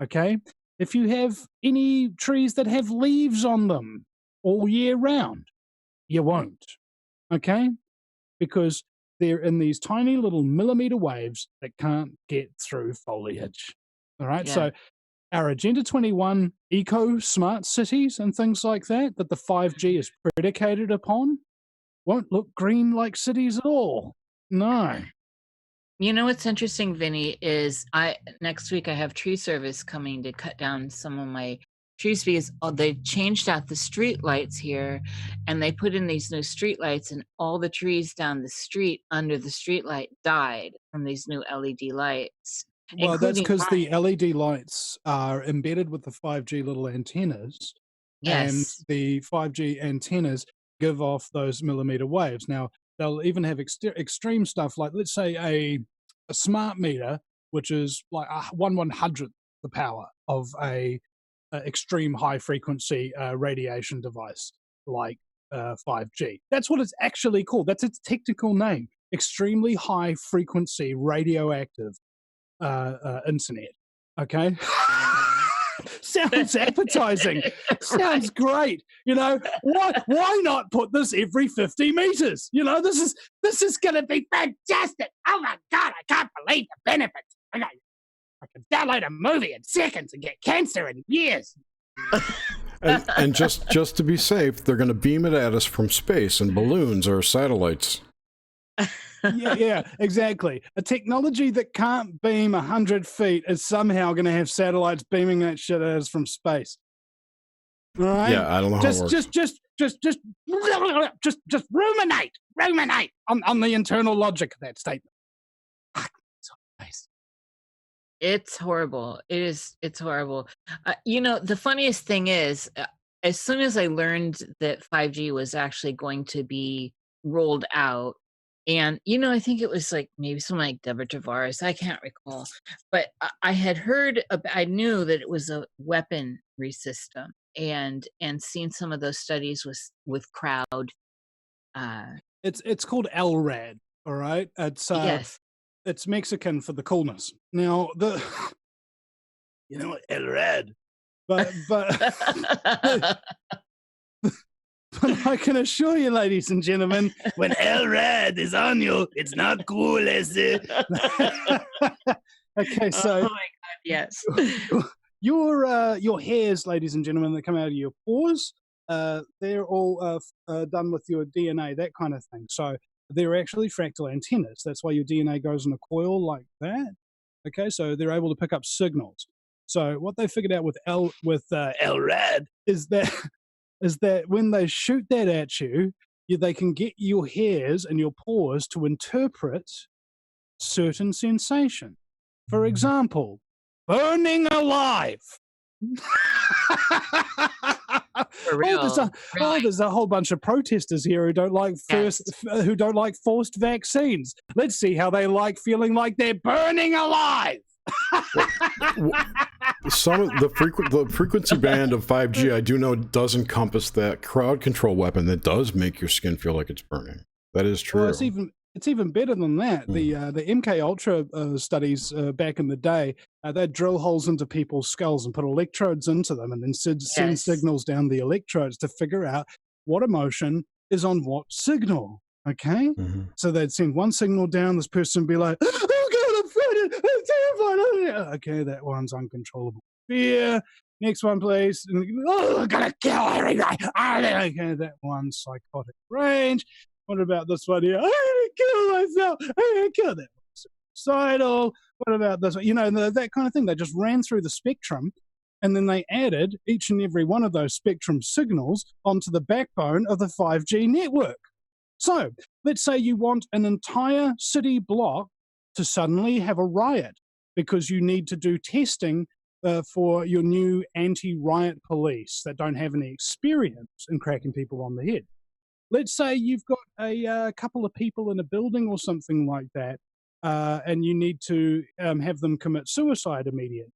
Okay? If you have any trees that have leaves on them all year round, you won't. Okay? Because they're in these tiny little millimeter waves that can't get through foliage. All right? Yeah. So our Agenda 21 eco-smart cities and things like that the 5G is predicated upon won't look green like cities at all. No. You know what's interesting, Vinny, is next week I have tree service coming to cut down some of my trees because they changed out the street lights here, and they put in these new street lights, and all the trees down the street under the street light died from these new LED lights. Well, that's including because the mine. LED lights are embedded with the 5G little antennas, and Yes. the 5G antennas give off those millimeter waves. Now, they'll even have extreme stuff like, let's say, a smart meter, which is like 1/100th the power of a extreme high frequency radiation device like 5G. That's what it's actually called. That's its technical name. Extremely high frequency radioactive internet. Okay. Sounds appetizing. Sounds great. You know, why not put this every 50 meters? You know, this is gonna be fantastic. Oh my god, I can't believe the benefits. I can download a movie in seconds and get cancer in years. And just to be safe, they're going to beam it at us from space in balloons or satellites. Yeah, exactly. A technology that can't beam 100 feet is somehow going to have satellites beaming that shit at us from space. All right? Yeah, I don't know how it works. Just ruminate on the internal logic of that statement. It's horrible. It's horrible. You know, the funniest thing is, as soon as I learned that 5G was actually going to be rolled out, and, you know, I think it was like maybe someone like Deborah Tavares, I can't recall, but I had heard, I knew that it was a weaponry system, and seen some of those studies with crowd. It's called LRAD, all right? Yes. It's Mexican for the coolness. Now, you know what, LRAD, but but I can assure you, ladies and gentlemen, when LRAD is on you, it's not cool, is it? Okay, so oh my god, yes. your hairs, ladies and gentlemen, that come out of your pores, they're all done with your DNA, that kind of thing. So they're actually fractal antennas. That's why your DNA goes in a coil like that. Okay, so they're able to pick up signals. So what they figured out with LRAD is that when they shoot that at you, they can get your hairs and your pores to interpret certain sensation. For example, burning alive. For real. There's a whole bunch of protesters here who don't like forced vaccines. Let's see how they like feeling like they're burning alive. Some of the frequency band of 5G, I do know, does encompass that crowd control weapon that does make your skin feel like it's burning. That is true. Well, it's even better than that. The MK Ultra studies back in the day, they'd drill holes into people's skulls and put electrodes into them, and then send signals down the electrodes to figure out what emotion is on what signal. Okay, so they'd send one signal down. This person would be like, "Oh God, I'm frightened! I'm terrified!" Okay, that one's uncontrollable fear. Next one, please. Oh, I'm gonna kill everybody. Okay, that one's psychotic rage. What about this one here? I'm gonna kill myself. I'm gonna kill that one. Suicidal. What about this one? You know, that kind of thing. They just ran through the spectrum, and then they added each and every one of those spectrum signals onto the backbone of the 5G network. So let's say you want an entire city block to suddenly have a riot because you need to do testing for your new anti-riot police that don't have any experience in cracking people on the head. Let's say you've got a couple of people in a building or something like that, and you need to have them commit suicide immediately.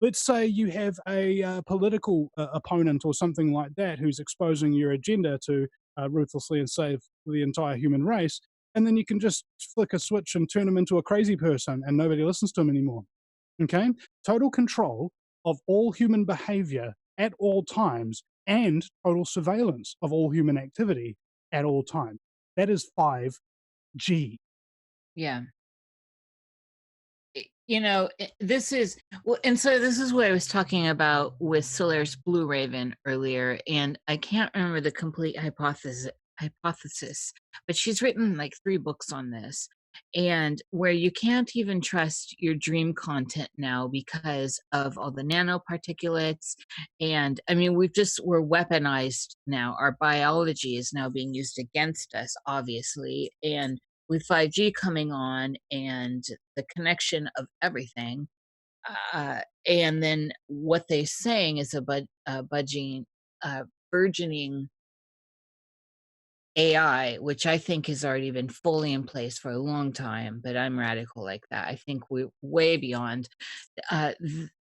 Let's say you have a political opponent or something like that who's exposing your agenda to ruthlessly enslave the entire human race, and then you can just flick a switch and turn them into a crazy person and nobody listens to them anymore. Okay? Total control of all human behavior at all times and total surveillance of all human activity at all times. That is 5G. Yeah. This is well, and so this is what I was talking about with Solaris Blue Raven earlier, and I can't remember the complete hypothesis, but she's written like 3 books on this, and where you can't even trust your dream content now because of all the nanoparticulates, and I mean we're weaponized now. Our biology is now being used against us, obviously, and with 5G coming on and the connection of everything, and then what they're saying is a burgeoning AI, which I think has already been fully in place for a long time, but I'm radical like that. I think we're way beyond.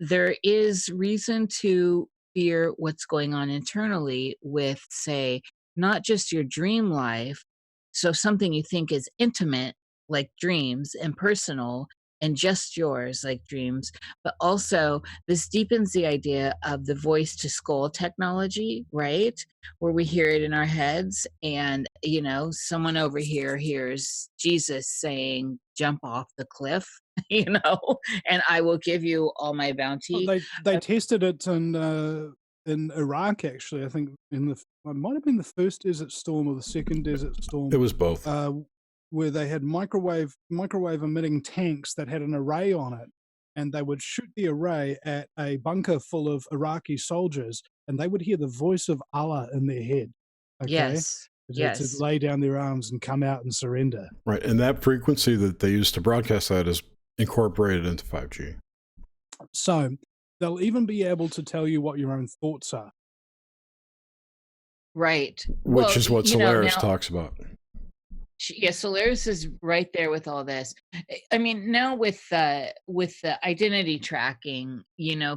There is reason to fear what's going on internally with, say, not just your dream life, so something you think is intimate, like dreams, and personal, and just yours, like dreams, but also this deepens the idea of the voice to skull technology, right? Where we hear it in our heads, and someone over here hears Jesus saying, "Jump off the cliff," and I will give you all my bounty. Well, they tested it in Iraq, actually. I think it might have been the first Desert Storm or the second Desert Storm. It was both. Where they had microwave emitting tanks that had an array on it, and they would shoot the array at a bunker full of Iraqi soldiers, and they would hear the voice of Allah in their head. Okay? Yes. To lay down their arms and come out and surrender. Right, and that frequency that they used to broadcast that is incorporated into 5G. So they'll even be able to tell you what your own thoughts are. Right. Which is what Solaris talks about. Yeah, Solaris is right there with all this. I mean, now with the identity tracking,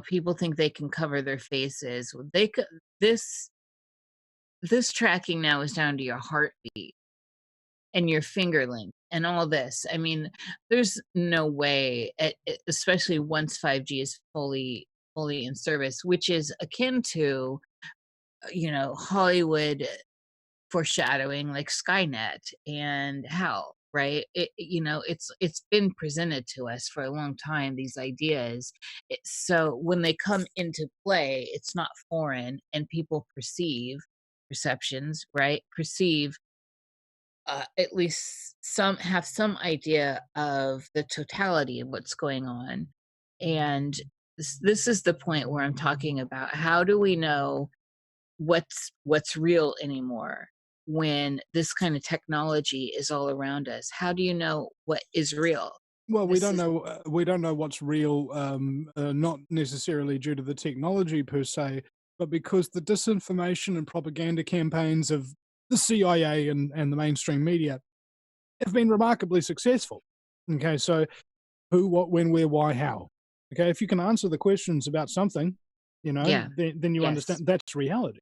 people think they can cover their faces. They could this tracking now is down to your heartbeat and your finger link and all this. I mean, there's no way, especially once 5G is fully in service, which is akin to Hollywood foreshadowing like Skynet and HAL, right? It's been presented to us for a long time, these ideas. So when they come into play, it's not foreign, and people perceptions, right? Perceive at least have some idea of the totality of what's going on. And this is the point where I'm talking about, how do we know what's real anymore when this kind of technology is all around us? How do you know what is real? Well, we don't know what's real, not necessarily due to the technology per se, but because the disinformation and propaganda campaigns of the CIA and the mainstream media have been remarkably successful. Okay, so who, what, when, where, why, how? Okay, if you can answer the questions about something, then you understand that's reality.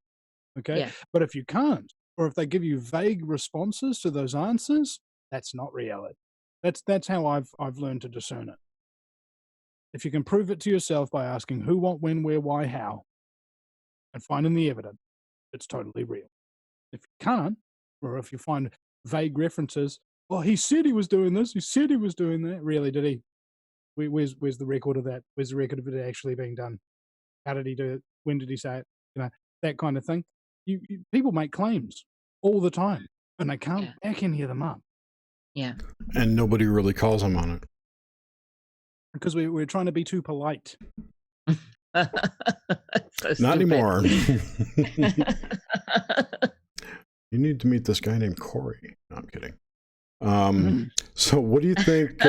Okay, Yeah. But if you can't, or if they give you vague responses to those answers, that's not reality. That's how I've learned to discern it. If you can prove it to yourself by asking who, what, when, where, why, how, and finding the evidence, it's totally real. If you can't, or if you find vague references, oh, he said he was doing this, he said he was doing that. Really, did he? Where's the record of that? Where's the record of it actually being done? How did he do it? When did he say it? That kind of thing. People make claims all the time, and they can't back any of them up. Yeah. And nobody really calls them on it. Because we're trying to be too polite. Not anymore. You need to meet this guy named Corey. No, I'm kidding. So what do you think?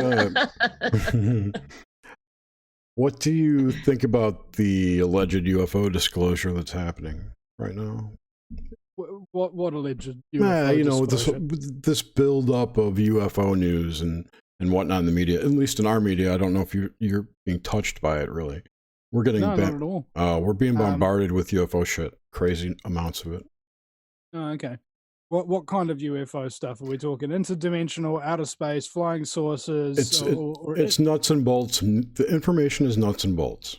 What do you think about the alleged UFO disclosure that's happening right now? What alleged UFO You know, disclosure? this build-up of UFO news and whatnot in the media, at least in our media. I don't know if you're being touched by it, really. We're getting not at all. We're being bombarded with UFO shit, crazy amounts of it. Oh, okay. What kind of UFO stuff are we talking? Interdimensional, outer space, flying saucers? It's nuts and bolts. The information is nuts and bolts,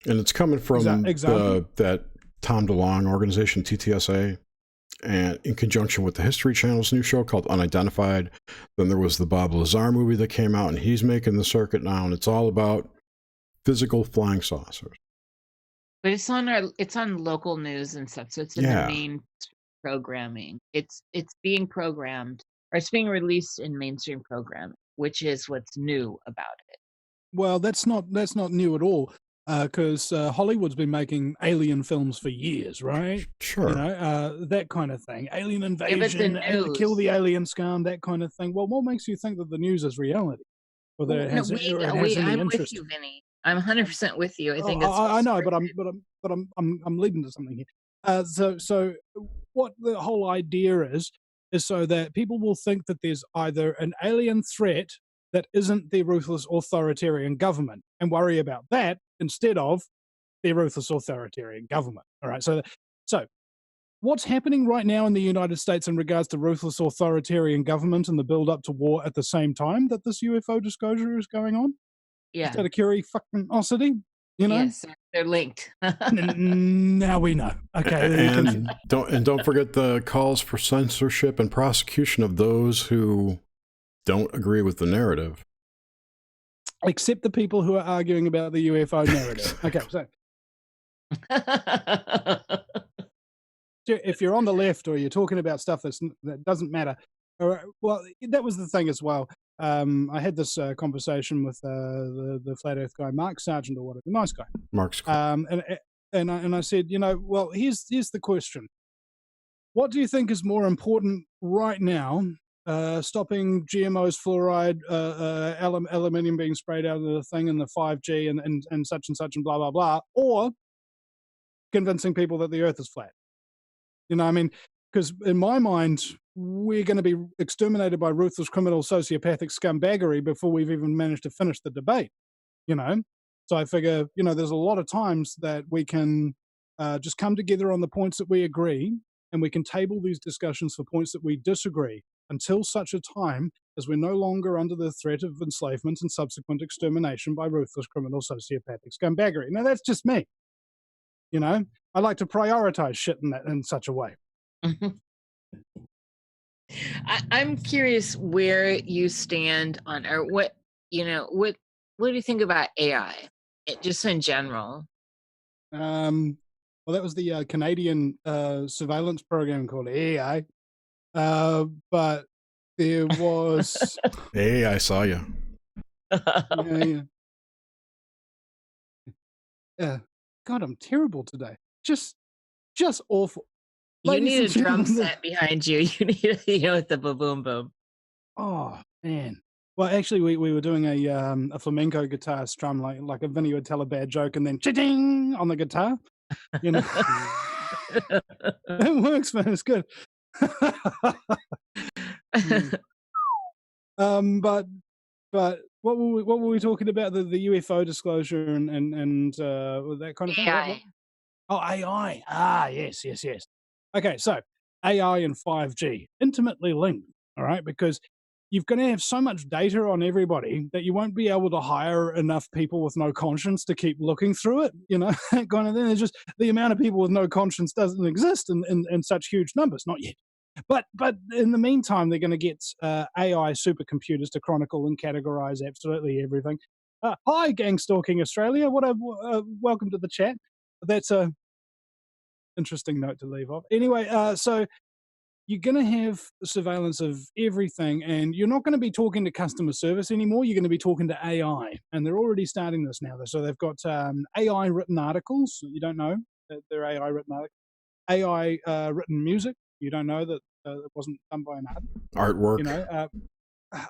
and it's coming from that Tom DeLonge organization, TTSA, and in conjunction with the History Channel's new show called Unidentified. Then there was the Bob Lazar movie that came out, and he's making the circuit now, and it's all about physical flying saucers. But it's on local news and stuff, so it's in the main programming. It's being programmed, or it's being released in mainstream programming, which is what's new about it. Well, that's not new at all, because Hollywood's been making alien films for years, right? Sure. You know, that kind of thing. Alien invasion, kill the alien scum, that kind of thing. Well, what makes you think that the news is reality? Or that it has any I'm interest? with you, Vinny. I'm 100% with you. I think I know, but I'm leading to something here. So what the whole idea is so that people will think that there's either an alien threat that isn't the ruthless authoritarian government, and worry about that instead of the ruthless authoritarian government. All right. So what's happening right now in the United States in regards to ruthless authoritarian government and the build up to war at the same time that this UFO disclosure is going on? Yeah. Is that a curiosity? You know? Yes, they're linked. Now we know. Okay. And don't forget the calls for censorship and prosecution of those who don't agree with the narrative. Except the people who are arguing about the UFO narrative. Okay, so if you're on the left or you're talking about stuff that doesn't matter, well, that was the thing as well. I had this conversation with the flat Earth guy, Mark Sargent or whatever, nice guy. Mark's cool. And I said, well, here's the question: what do you think is more important right now? Stopping GMOs, fluoride, aluminium being sprayed out of the thing, and the 5G and such and blah blah blah, or convincing people that the Earth is flat? You know, I mean, because in my mind, we're going to be exterminated by ruthless, criminal, sociopathic scumbaggery before we've even managed to finish the debate, you know? So I figure, there's a lot of times that we can just come together on the points that we agree, and we can table these discussions for points that we disagree until such a time as we're no longer under the threat of enslavement and subsequent extermination by ruthless, criminal, sociopathic scumbaggery. Now, that's just me. I like to prioritize shit in such a way. I'm curious where you stand on, or what do you think about AI, just in general? Well, that was the Canadian surveillance program called AI, but there was. Hey, I saw you. Yeah. God, I'm terrible today. Just awful. You need a drum set behind you. You need with the boom boom. Oh man. Well, actually, we were doing a flamenco guitar strum, like a Vinny would tell a bad joke and then cha-ding on the guitar. It works, man. It's good. But what were we talking about? The UFO disclosure and that kind of thing. AI. Oh, AI. Ah, yes. Okay, so AI and 5G intimately linked. All right, because you're going to have so much data on everybody that you won't be able to hire enough people with no conscience to keep looking through it. That kind of thing. It's just the amount of people with no conscience doesn't exist in such huge numbers, not yet. But in the meantime, they're going to get AI supercomputers to chronicle and categorize absolutely everything. Hi, Gang Stalking Australia. Welcome to the chat. That's a interesting note to leave off. Anyway, so you're going to have surveillance of everything, and you're not going to be talking to customer service anymore. You're going to be talking to AI, and they're already starting this now. So they've got AI written articles. You don't know that they're AI written articles. AI written music. You don't know that it wasn't done by an artist. Artwork, You know,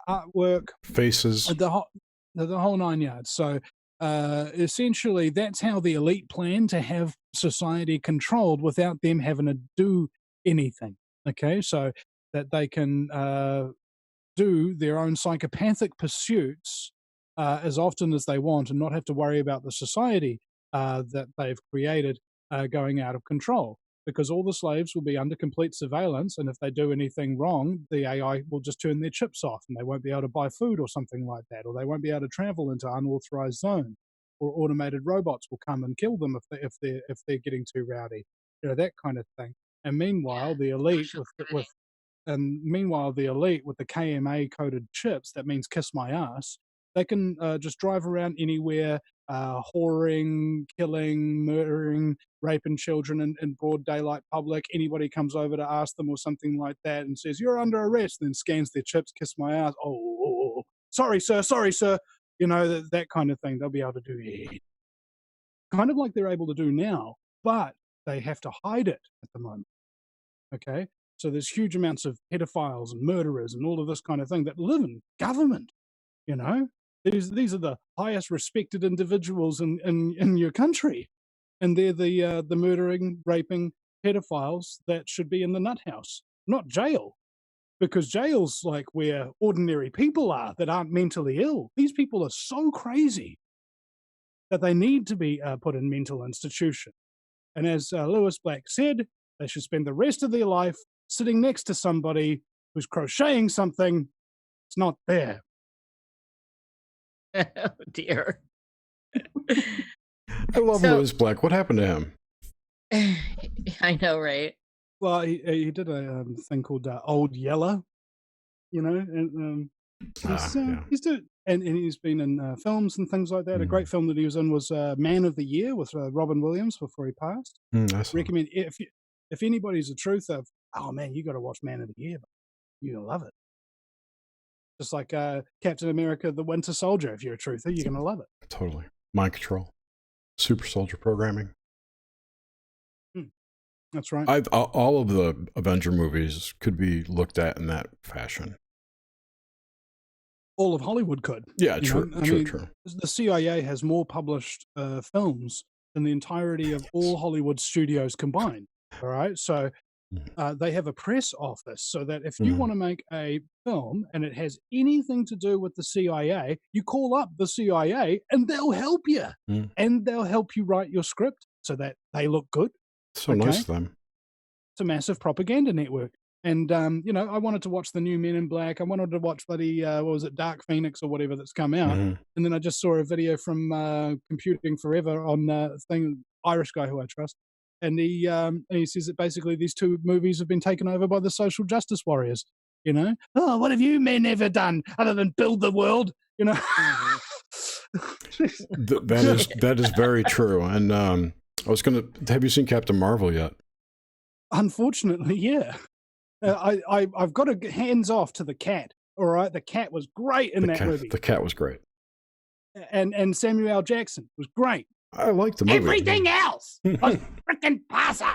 artwork, faces. the whole 9 yards. So essentially, that's how the elite plan to have society controlled without them having to do anything. Okay, so that they can do their own psychopathic pursuits as often as they want and not have to worry about the society that they've created going out of control. Because all the slaves will be under complete surveillance, and if they do anything wrong, the AI will just turn their chips off, and they won't be able to buy food or something like that, or they won't be able to travel into unauthorized zones, or automated robots will come and kill them if they're getting too rowdy, you know, that kind of thing. And meanwhile, the elite with the KMA coded chips, that means kiss my ass, they can just drive around anywhere, whoring, killing, murdering, raping children in broad daylight public. Anybody comes over to ask them or something like that and says, "You're under arrest," then scans their chips, kiss my ass. Oh, sorry, sir. You know, that kind of thing. They'll be able to do it. Kind of like they're able to do now, but they have to hide it at the moment. Okay? So there's huge amounts of pedophiles and murderers and all of this kind of thing that live in government, you know? These are the highest respected individuals in your country. And they're the murdering, raping pedophiles that should be in the nut house, not jail. Because jail's like where ordinary people are that aren't mentally ill. These people are so crazy that they need to be put in mental institution. And as Lewis Black said, they should spend the rest of their life sitting next to somebody who's crocheting something that's not there. Oh dear. I love So- Lewis Black. What happened to him? I know, right? Well, he did a thing called Old Yeller, you know, and he's doing, and he's been in films and things like that. A great film that he was in was Man of the Year with Robin Williams before he passed. Recommend if anybody's a truther. Oh man, you got to watch Man of the Year. You're gonna love it. Just like Captain America: The Winter Soldier. If you're a truther, you're gonna love it. Totally. Mind control. Super soldier programming. That's right. All of the Avenger movies could be looked at in that fashion. All of Hollywood could. Yeah, you true, know? true. The CIA has more published films than the entirety of all Hollywood studios combined. All right, so they have a press office, so that if you want to make a film and it has anything to do with the CIA, you call up the CIA and they'll help you, and they'll help you write your script so that they look good. So nice of them. It's a massive propaganda network. And, you know, I wanted to watch the new Men in Black. I wanted to watch bloody, what was it, Dark Phoenix or whatever that's come out. And then I just saw a video from Computing Forever on Irish guy who I trust. And he says that basically these two movies have been taken over by the social justice warriors. You know, oh, what have you men ever done other than build the world? You know, that is very true. And I was have you seen Captain Marvel yet? Unfortunately, yeah. I've got to hands off to the cat. All right, the cat was great in that movie. The cat was great, and Samuel L. Jackson was great. I liked the movie. Everything else was freaking passe.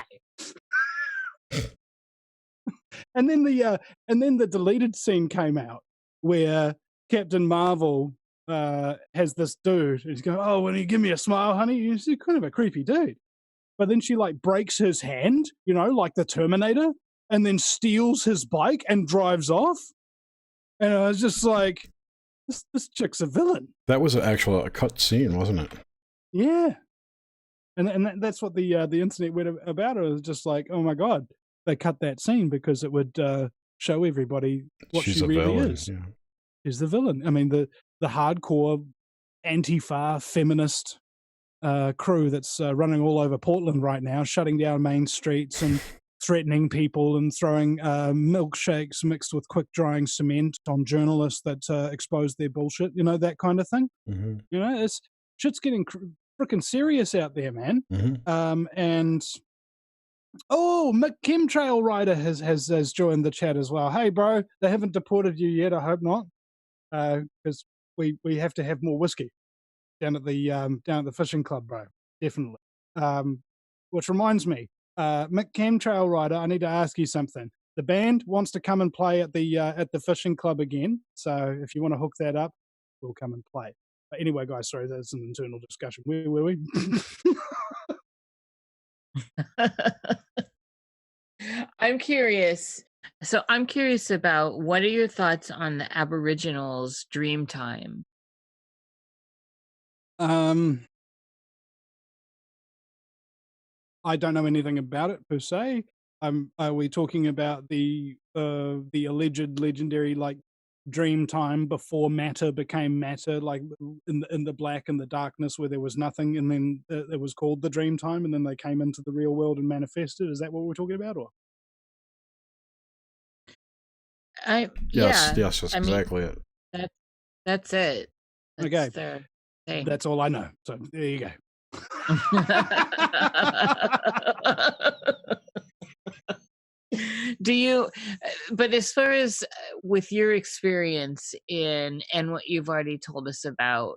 And then the deleted scene came out where Captain Marvel has this dude. He's going, "Oh, will you give me a smile, honey?" He's kind of a creepy dude. But then she like breaks his hand, you know, like the Terminator, and then steals his bike and drives off. And I was just like, this chick's a villain. That was actually a cut scene, wasn't it? Yeah. And that's what the internet went about. It was just like, oh my God, they cut that scene because it would show everybody what She's she a really villain, is. yeah. She's the villain. I mean, the hardcore Antifa feminist crew that's running all over Portland right now, shutting down main streets and threatening people and throwing milkshakes mixed with quick drying cement on journalists that expose their bullshit, you know, that kind of thing. You know, shit's getting freaking serious out there, man. And Chemtrail Rider has joined the chat as well. Hey, bro, they haven't deported you yet. I hope not, because we have to have more whiskey down at the fishing club, bro. Definitely. Which reminds me, Mick Chemtrail Rider, I need to ask you something. The band wants to come and play at the fishing club again. So if you want to hook that up, we'll come and play. But anyway, guys, sorry, that's an internal discussion. Where were we? I'm curious. So I'm curious about what are your thoughts on the Aboriginals' dream time? I don't know anything about it per se. Are we talking about the alleged legendary like dream time before matter became matter, like in the black and the darkness where there was nothing, and then it was called the dream time, and then they came into the real world and manifested? Is that what we're talking about, or? Yes, Yeah. yes, that's I mean, exactly it. that's it. That's Okay. their thing. That's all I know. So there you go. Do you, but as far as with your experience in and what you've already told us about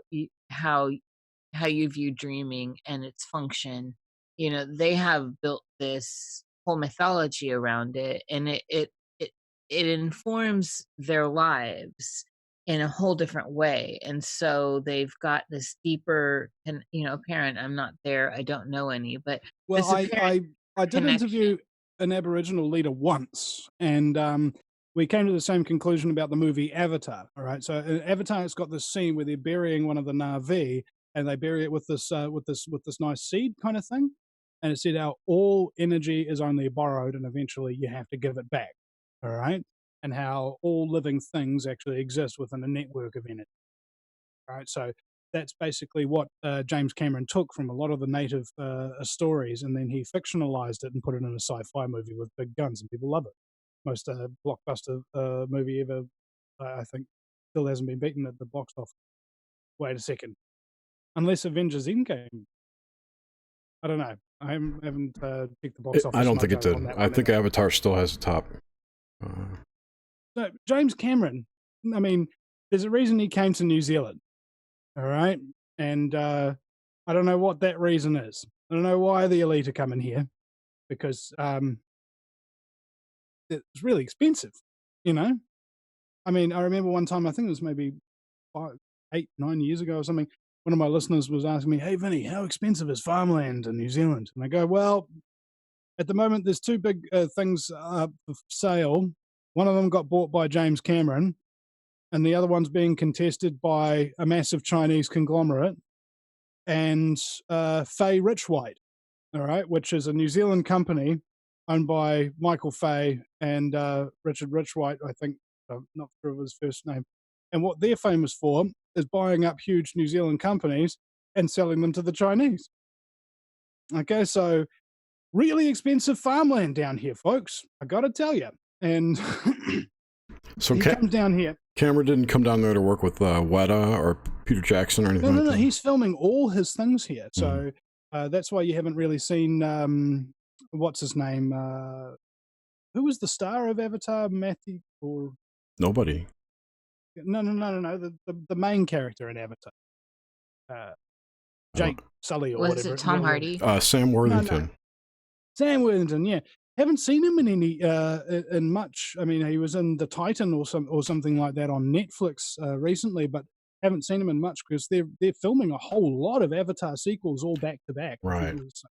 how you view dreaming and its function, they have built this whole mythology around it, and it informs their lives in a whole different way. And so they've got this deeper, and apparent, I'm not there, I don't know any, but Well, this apparent I did interview an Aboriginal leader once, and we came to the same conclusion about the movie Avatar. All right, so in Avatar, it's got this scene where they're burying one of the Na'vi, and they bury it with this nice seed kind of thing, and it said how all energy is only borrowed, and eventually you have to give it back. All right, and how all living things actually exist within a network of energy. Right, so that's basically what James Cameron took from a lot of the native stories, and then he fictionalized it and put it in a sci-fi movie with big guns, and people love it. Most blockbuster movie ever, I think, still hasn't been beaten at the box office. Wait a second, unless Avengers Endgame. I don't know. I haven't checked the box office. I don't think it did. I think Avatar still has the top. So James Cameron, I mean, there's a reason he came to New Zealand. All right. And I don't know what that reason is. I don't know why the elite are coming here, because it's really expensive, I mean, I remember one time, I think it was maybe 8, 9 years ago or something, one of my listeners was asking me, "Hey, Vinny, how expensive is farmland in New Zealand?" And I go, "Well, at the moment, there's two big things up for sale. One of them got bought by James Cameron, and the other one's being contested by a massive Chinese conglomerate and Fay Richwhite, all right, which is a New Zealand company owned by Michael Fay and Richard Richwhite, I think. I'm not sure of his first name. And what they're famous for is buying up huge New Zealand companies and selling them to the Chinese. Okay, so really expensive farmland down here, folks. I got to tell you. And So he comes down here. Cameron didn't come down there to work with Weta or Peter Jackson or anything. No. He's filming all his things here, so that's why you haven't really seen what's his name. Who was the star of Avatar? Matthew or Nobody. No. The main character in Avatar. Jake Sully or was whatever. it Tom Hardy? Sam Worthington. No. Sam Worthington, yeah. Haven't seen him in any in much. I mean, he was in The Titan or something like that on Netflix recently, but haven't seen him in much because they're filming a whole lot of Avatar sequels all back to back. Right. It's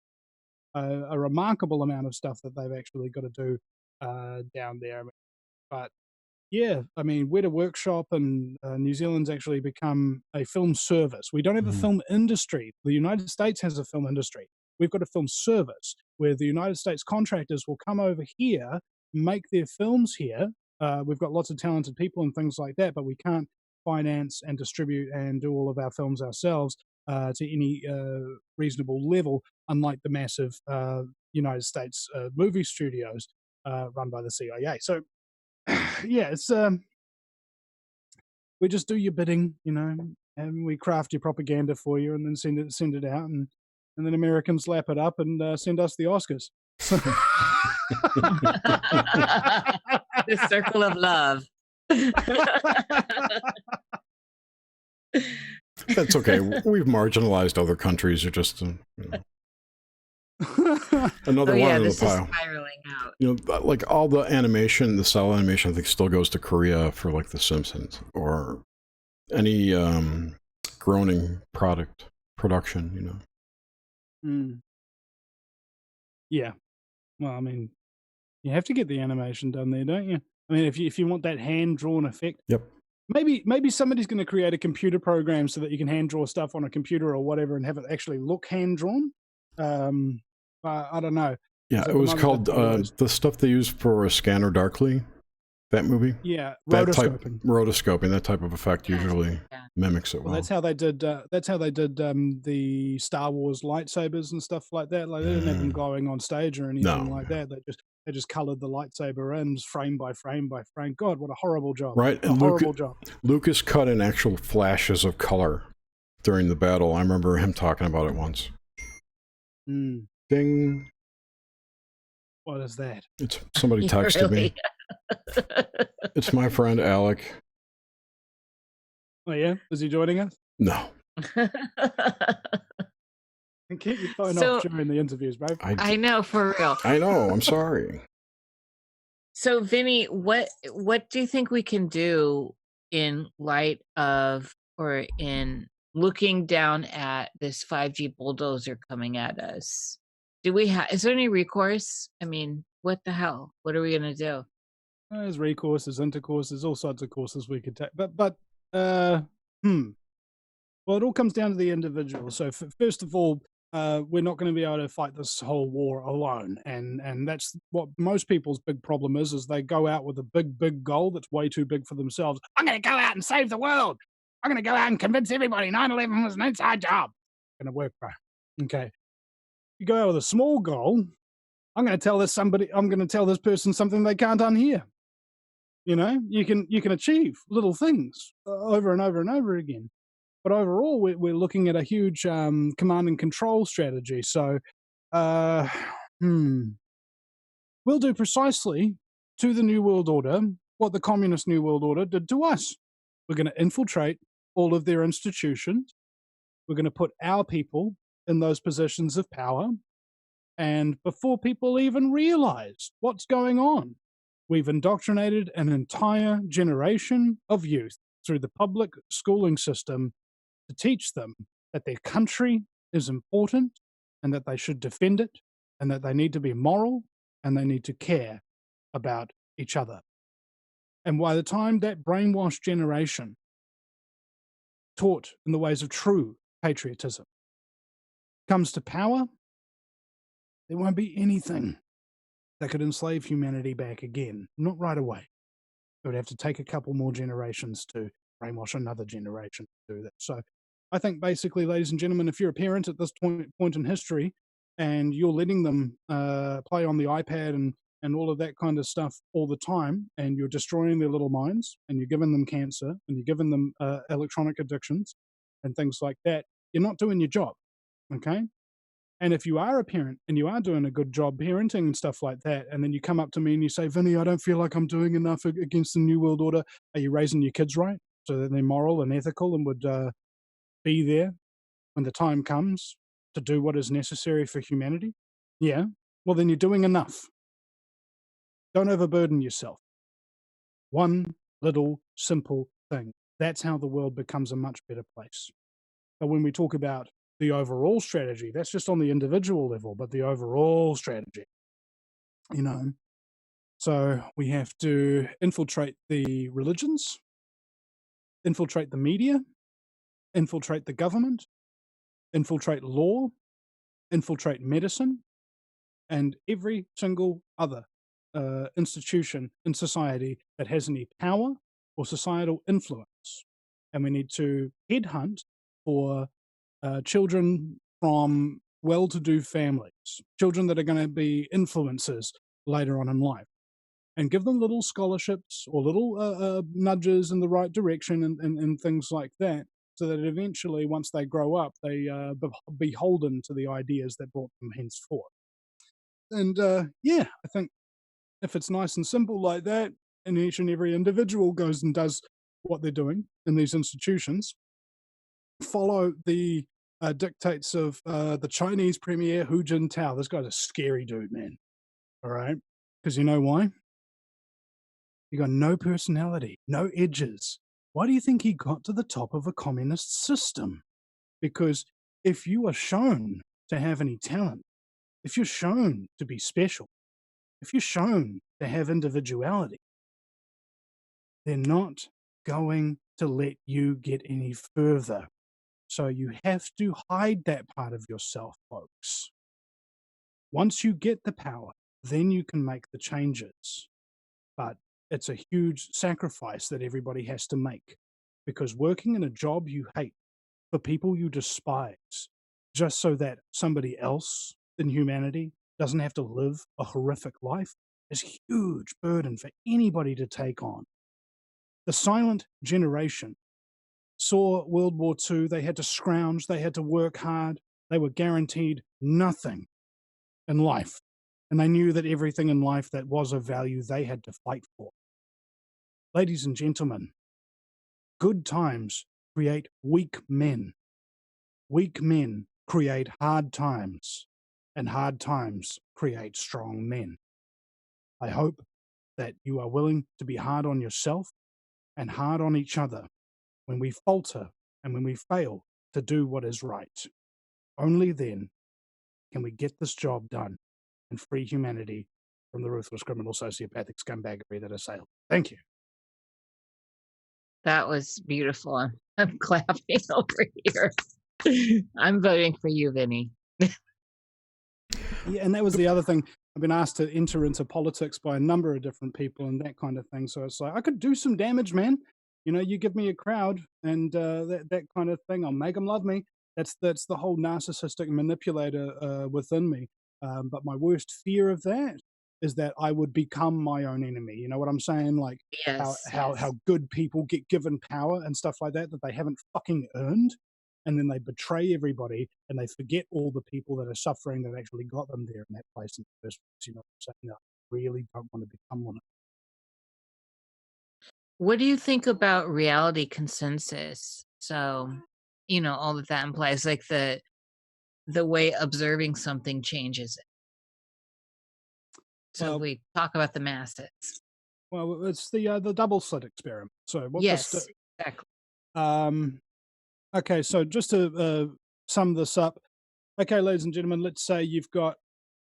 a remarkable amount of stuff that they've actually got to do down there. But yeah, I mean, Weta Workshop and New Zealand's actually become a film service. We don't have a film industry. The United States has a film industry. We've got a film service where the United States contractors will come over here, make their films here. We've got lots of talented people and things like that, but we can't finance and distribute and do all of our films ourselves to any reasonable level, unlike the massive United States movie studios run by the CIA. So, yeah, it's we just do your bidding, and we craft your propaganda for you, and then send it out, and then Americans lap it up and send us the Oscars. The circle of love. That's okay. We've marginalized other countries, or just Another Oh one yeah, in the this is pile. spiraling out. You know, like all the animation, the cell animation, I think still goes to Korea for like The Simpsons or any groaning production. You know. Mm. Yeah. Well, I mean, you have to get the animation done there, don't you? I mean, if you want that hand drawn effect, Yep. maybe somebody's going to create a computer program so that you can hand draw stuff on a computer or whatever and have it actually look hand drawn. I don't know. Yeah, 'Cause at it the was moment, called that's one of those- the stuff they used for Scanner Darkly. That movie. yeah, That type rotoscoping. rotoscoping. That type of effect Yes, usually yeah. mimics it Well, well. that's how they did. That's how they did the Star Wars lightsabers and stuff like that. Like they didn't have them glowing on stage or anything No, like that. They just colored the lightsaber in frame by frame by frame. God, what a horrible job! right. A And horrible job. Lucas cut in actual flashes of color during the battle. I remember him talking about it once. Mm, Ding. what is that? It's somebody texted me. It's my friend Alec. Oh yeah, is he joining us? No, And keep your phone So- off during the interviews, bro. I know, for real. I know. I'm sorry. So, Vinny, what do you think we can do in light of, or in looking down at this 5G bulldozer coming at us? Do we have? Is there any recourse? I mean, what the hell? What are we gonna do? There's recourse, there's intercourse, there's all sorts of courses we could take. But well, it all comes down to the individual. So first of all, we're not going to be able to fight this whole war alone, and that's what most people's big problem is they go out with a big goal that's way too big for themselves. I'm going to go out and save the world. I'm going to go out and convince everybody 9/11 was an inside job. Going to work, bro. Okay. You go out with a small goal. I'm going to tell this person something they can't unhear. You know, you can achieve little things over and over and over again. But overall, we're looking at a huge command and control strategy. So, we'll do precisely to the New World Order what the Communist New World Order did to us. We're going to infiltrate all of their institutions. We're going to put our people in those positions of power. And before people even realize what's going on, we've indoctrinated an entire generation of youth through the public schooling system to teach them that their country is important and that they should defend it and that they need to be moral and they need to care about each other. And by the time that brainwashed generation taught in the ways of true patriotism comes to power, there won't be anything that could enslave humanity back again. Not right away. It would have to take a couple more generations to brainwash another generation to do that. So I think basically, ladies and gentlemen, if you're a parent at this point in history and you're letting them play on the iPad and all of that kind of stuff all the time, and you're destroying their little minds, and you're giving them cancer, and you're giving them electronic addictions and things like that, you're not doing your job, okay? And if you are a parent and you are doing a good job parenting and stuff like that, and then you come up to me and you say, Vinny, I don't feel like I'm doing enough against the New World Order, are you raising your kids right so that they're moral and ethical and would be there when the time comes to do what is necessary for humanity? Yeah. Well, then you're doing enough. Don't overburden yourself. One little simple thing. That's how the world becomes a much better place. But when we talk about the overall strategy, that's just on the individual level, but the overall strategy, you know. So we have to infiltrate the religions, infiltrate the media, infiltrate the government, infiltrate law, infiltrate medicine, and every single other institution in society that has any power or societal influence. And we need to headhunt for children from well-to-do families, children that are going to be influencers later on in life, and give them little scholarships or little nudges in the right direction and things like that, so that eventually, once they grow up, they beholden to the ideas that brought them henceforth. And yeah, I think if it's nice and simple like that, and each and every individual goes and does what they're doing in these institutions, follow the dictates of the Chinese premier Hu Jintao. This guy's a scary dude, man. All right, because you know why? You got no personality, no edges. Why do you think he got to the top of a communist system? Because if you are shown to have any talent, if you're shown to be special, if you're shown to have individuality, they're not going to let you get any further. So you have to hide that part of yourself, folks. Once you get the power, then you can make the changes. But it's a huge sacrifice that everybody has to make, because working in a job you hate for people you despise, just so that somebody else in humanity doesn't have to live a horrific life, is a huge burden for anybody to take on. The silent generation saw World War II. They had to scrounge, they had to work hard, they were guaranteed nothing in life. And they knew that everything in life that was of value they had to fight for. Ladies and gentlemen, good times create weak men. Weak men create hard times, and hard times create strong men. I hope that you are willing to be hard on yourself and hard on each other when we falter and when we fail to do what is right. Only then can we get this job done and free humanity from the ruthless, criminal, sociopathic scumbaggery that assail. Thank you. That was beautiful. I'm clapping over here. I'm voting for you, Vinny. Yeah, and that was the other thing. I've been asked to enter into politics by a number of different people and that kind of thing. So it's like, I could do some damage, man. You know, you give me a crowd and that kind of thing. I'll make them love me. That's the whole narcissistic manipulator within me. But my worst fear of that is that I would become my own enemy. You know what I'm saying? Like Yes. how good people get given power and stuff like that they haven't fucking earned. And then they betray everybody and they forget all the people that are suffering that actually got them there in that place in the first place. You know what I'm saying? I really don't want to become one. What do you think about reality consensus? So, you know, all that implies, like the way observing something changes it. So Well, we talk about the masses. well, it's the double slit experiment. So what Yes, exactly. okay, so just to sum this up, okay, ladies and gentlemen, let's say you've got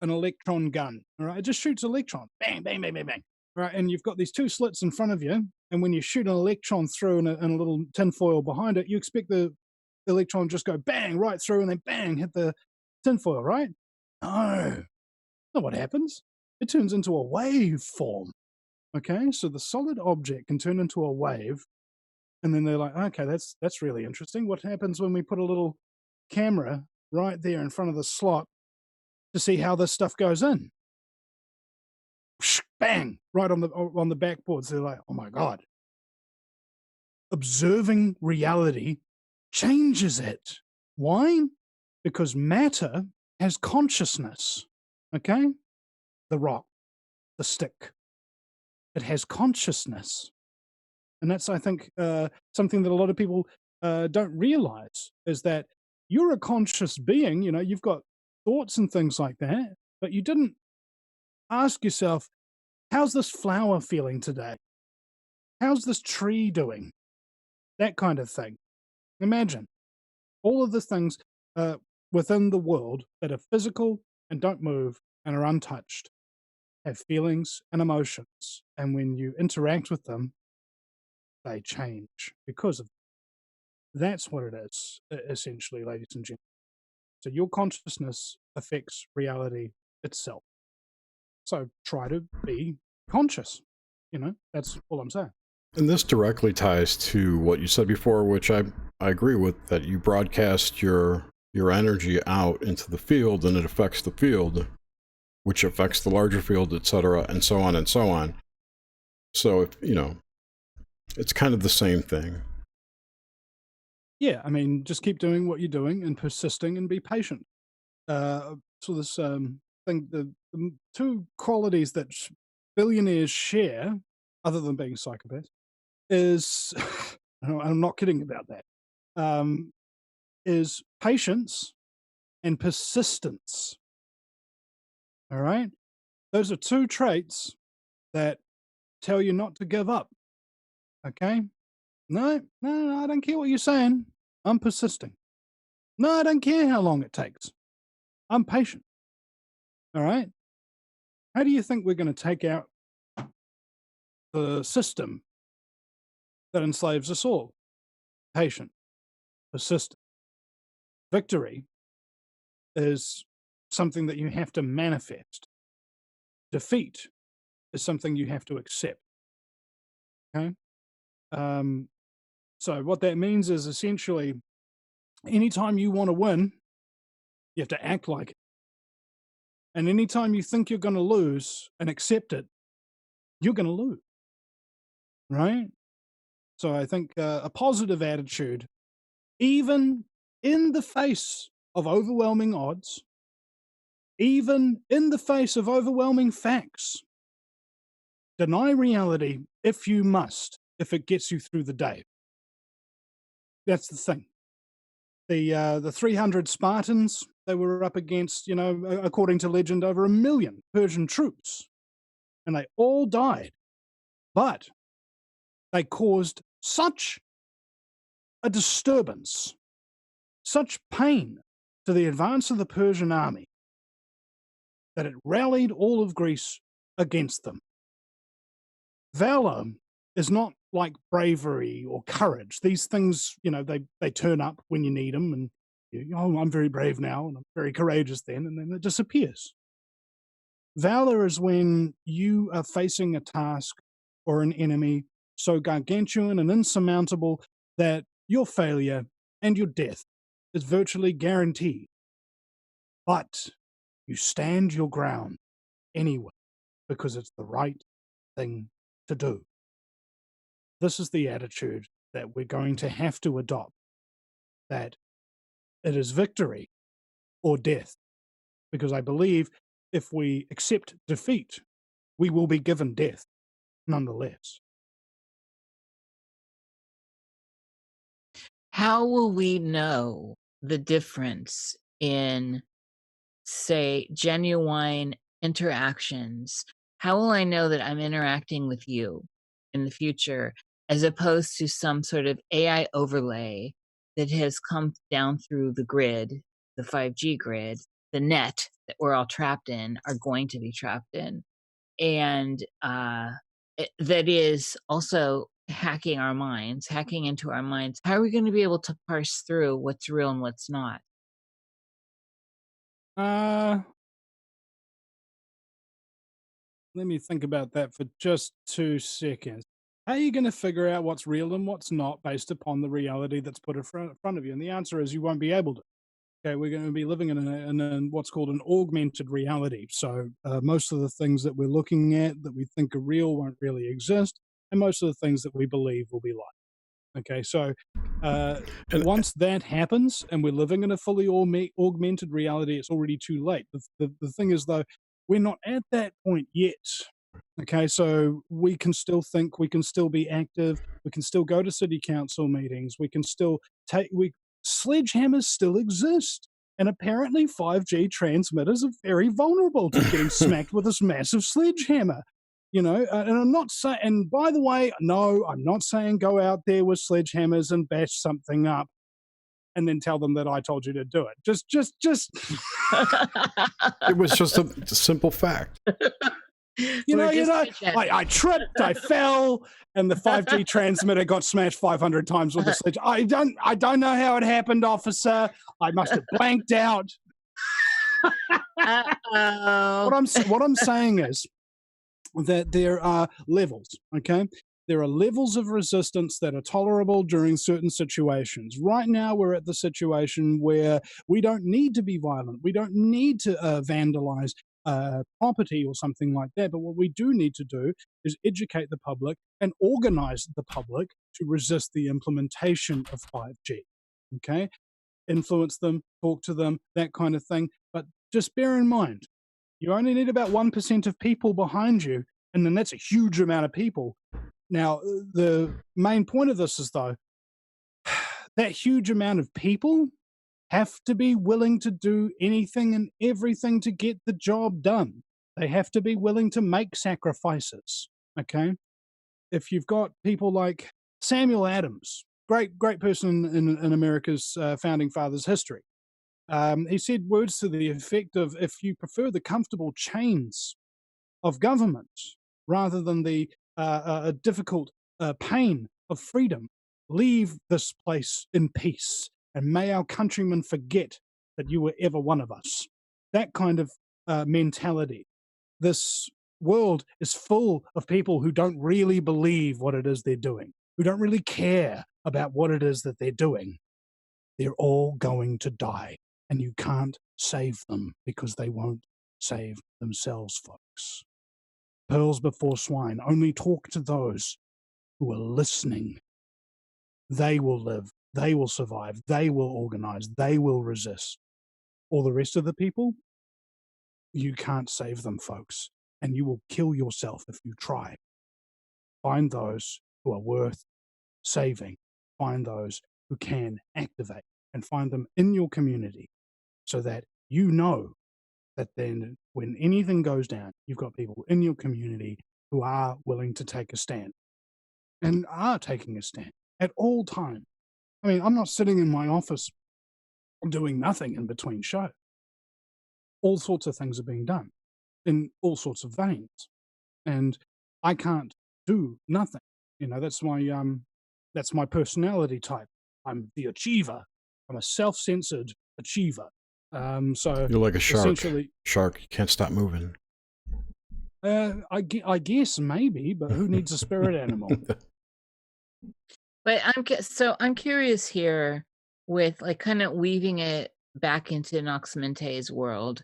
an electron gun, all right? It just shoots electrons, bang, bang, bang, bang, bang, all right? And you've got these two slits in front of you, and when you shoot an electron through in a little tinfoil behind it, you expect the electron just go bang right through and then bang, hit the tinfoil, right? No, not what happens. It turns into a waveform, okay? So the solid object can turn into a wave. And then they're like, okay, that's really interesting. What happens when we put a little camera right there in front of the slot to see how this stuff goes in? Bang! Right on the backboards. They're like, oh my God. Observing reality changes it. Why? Because matter has consciousness. Okay? The rock, the stick. It has consciousness. And that's, I think, something that a lot of people don't realize is that you're a conscious being. You know, you've got thoughts and things like that, but you didn't ask yourself, how's this flower feeling today? How's this tree doing? That kind of thing. Imagine all of the things within the world that are physical and don't move and are untouched have feelings and emotions. And when you interact with them, they change because of that's what it is, essentially, ladies and gentlemen. So your consciousness affects reality itself. So try to be conscious. You know, that's all I'm saying. And this directly ties to what you said before, which I agree with, that you broadcast your energy out into the field and it affects the field, which affects the larger field, etc., and so on and so on. So, if, you know, it's kind of the same thing. Yeah, I mean, just keep doing what you're doing and persisting and be patient. So this thing, the two qualities that billionaires share, other than being psychopaths, is I'm not kidding about that. is patience and persistence. All right? Those are two traits that tell you not to give up. Okay? No, I don't care what you're saying. I'm persisting. No, I don't care how long it takes. I'm patient. All right? How do you think we're going to take out the system that enslaves us all? Patient, persistent. Victory is something that you have to manifest. Defeat is something you have to accept. Okay? So what that means is essentially anytime you want to win, you have to act like it. And anytime you think you're going to lose and accept it, you're going to lose. Right? So I think a positive attitude, even in the face of overwhelming odds, even in the face of overwhelming facts, deny reality if you must, if it gets you through the day. That's the thing. The 300 Spartans, they were up against, according to legend, over 1 million Persian troops. And they all died. But they caused such a disturbance, such pain to the advance of the Persian army that it rallied all of Greece against them. Valor is not like bravery or courage. These things, they turn up when you need them, and I'm very brave now, and I'm very courageous then, and then it disappears. Valor is when you are facing a task or an enemy so gargantuan and insurmountable that your failure and your death is virtually guaranteed. But you stand your ground anyway because it's the right thing to do. This is the attitude that we're going to have to adopt, that it is victory or death. Because I believe if we accept defeat, we will be given death nonetheless. How will we know the difference in, say, genuine interactions? How will I know that I'm interacting with you in the future as opposed to some sort of AI overlay that has come down through the grid, the 5G grid, the net that we're all trapped in, are going to be trapped in, and that is also hacking our minds, hacking into our minds? How are we going to be able to parse through what's real and what's not? Let me think about that for just 2 seconds. How are you going to figure out what's real and what's not based upon the reality that's put in front of you? And the answer is you won't be able to. Okay, we're going to be living in what's called an augmented reality. So most of the things that we're looking at that we think are real won't really exist, and most of the things that we believe will be lies. Okay, so once that happens and we're living in a fully augmented reality, it's already too late. The thing is, though, we're not at that point yet. Okay, so we can still think, we can still be active, we can still go to city council meetings, we can still sledgehammers still exist. And apparently 5G transmitters are very vulnerable to getting smacked with this massive sledgehammer. And I'm not saying, and by the way, no, I'm not saying go out there with sledgehammers and bash something up and then tell them that I told you to do it. Just. It was just a simple fact. I tripped, I fell, and the 5G transmitter got smashed 500 times with the sledge. I don't know how it happened, officer. I must have blanked out. What I'm saying is that there are levels, okay? There are levels of resistance that are tolerable during certain situations. Right now, we're at the situation where we don't need to be violent. We don't need to vandalize property or something like that. But what we do need to do is educate the public and organize the public to resist the implementation of 5G. Okay? Influence them, talk to them, that kind of thing. But just bear in mind, you only need about 1% of people behind you, and then that's a huge amount of people. Now, the main point of this is, though, that huge amount of people have to be willing to do anything and everything to get the job done. They have to be willing to make sacrifices. Okay. If you've got people like Samuel Adams, great person in America's founding fathers history. He said words to the effect of, if you prefer the comfortable chains of government rather than the difficult pain of freedom, leave this place in peace, and may our countrymen forget that you were ever one of us. That kind of mentality. This world is full of people who don't really believe what it is they're doing, who don't really care about what it is that they're doing. They're all going to die, and you can't save them because they won't save themselves, folks. Pearls before swine. Only talk to those who are listening. They will live. They will survive. They will organize. They will resist. All the rest of the people, you can't save them, folks. And you will kill yourself if you try. Find those who are worth saving. Find those who can activate, and find them in your community so that you know that then when anything goes down, you've got people in your community who are willing to take a stand and are taking a stand at all times. I mean, I'm not sitting in my office doing nothing in between shows. All sorts of things are being done in all sorts of veins, and I can't do nothing. You know, that's my personality type. I'm the achiever. I'm a self-censored achiever. So You're like a shark. essentially, Shark, you can't stop moving. I guess maybe, but who needs a spirit animal? But I'm curious here with like kind of weaving it back into Nox Mente's world.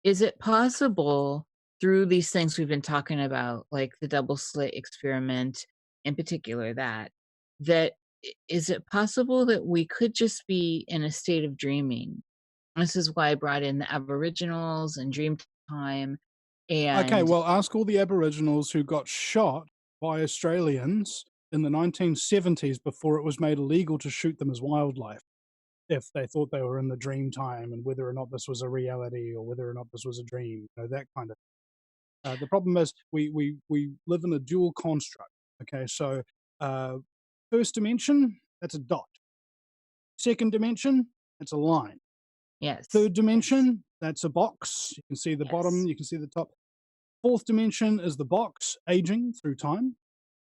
Is it possible through these things we've been talking about, like the double slit experiment in particular, is it possible that we could just be in a state of dreaming? This is why I brought in the Aboriginals and dream time. Okay, And well, ask all the Aboriginals who got shot by Australians in the 1970s before it was made illegal to shoot them as wildlife, if they thought they were in the dream time, and whether or not this was a reality or whether or not this was a dream, you know, that kind of. The problem is we live in a dual construct. Okay, so first dimension, that's a dot. Second dimension, it's a line. yes. Third dimension, that's a box. You can see the bottom, Yes. you can see the top. Fourth dimension is the box aging through time.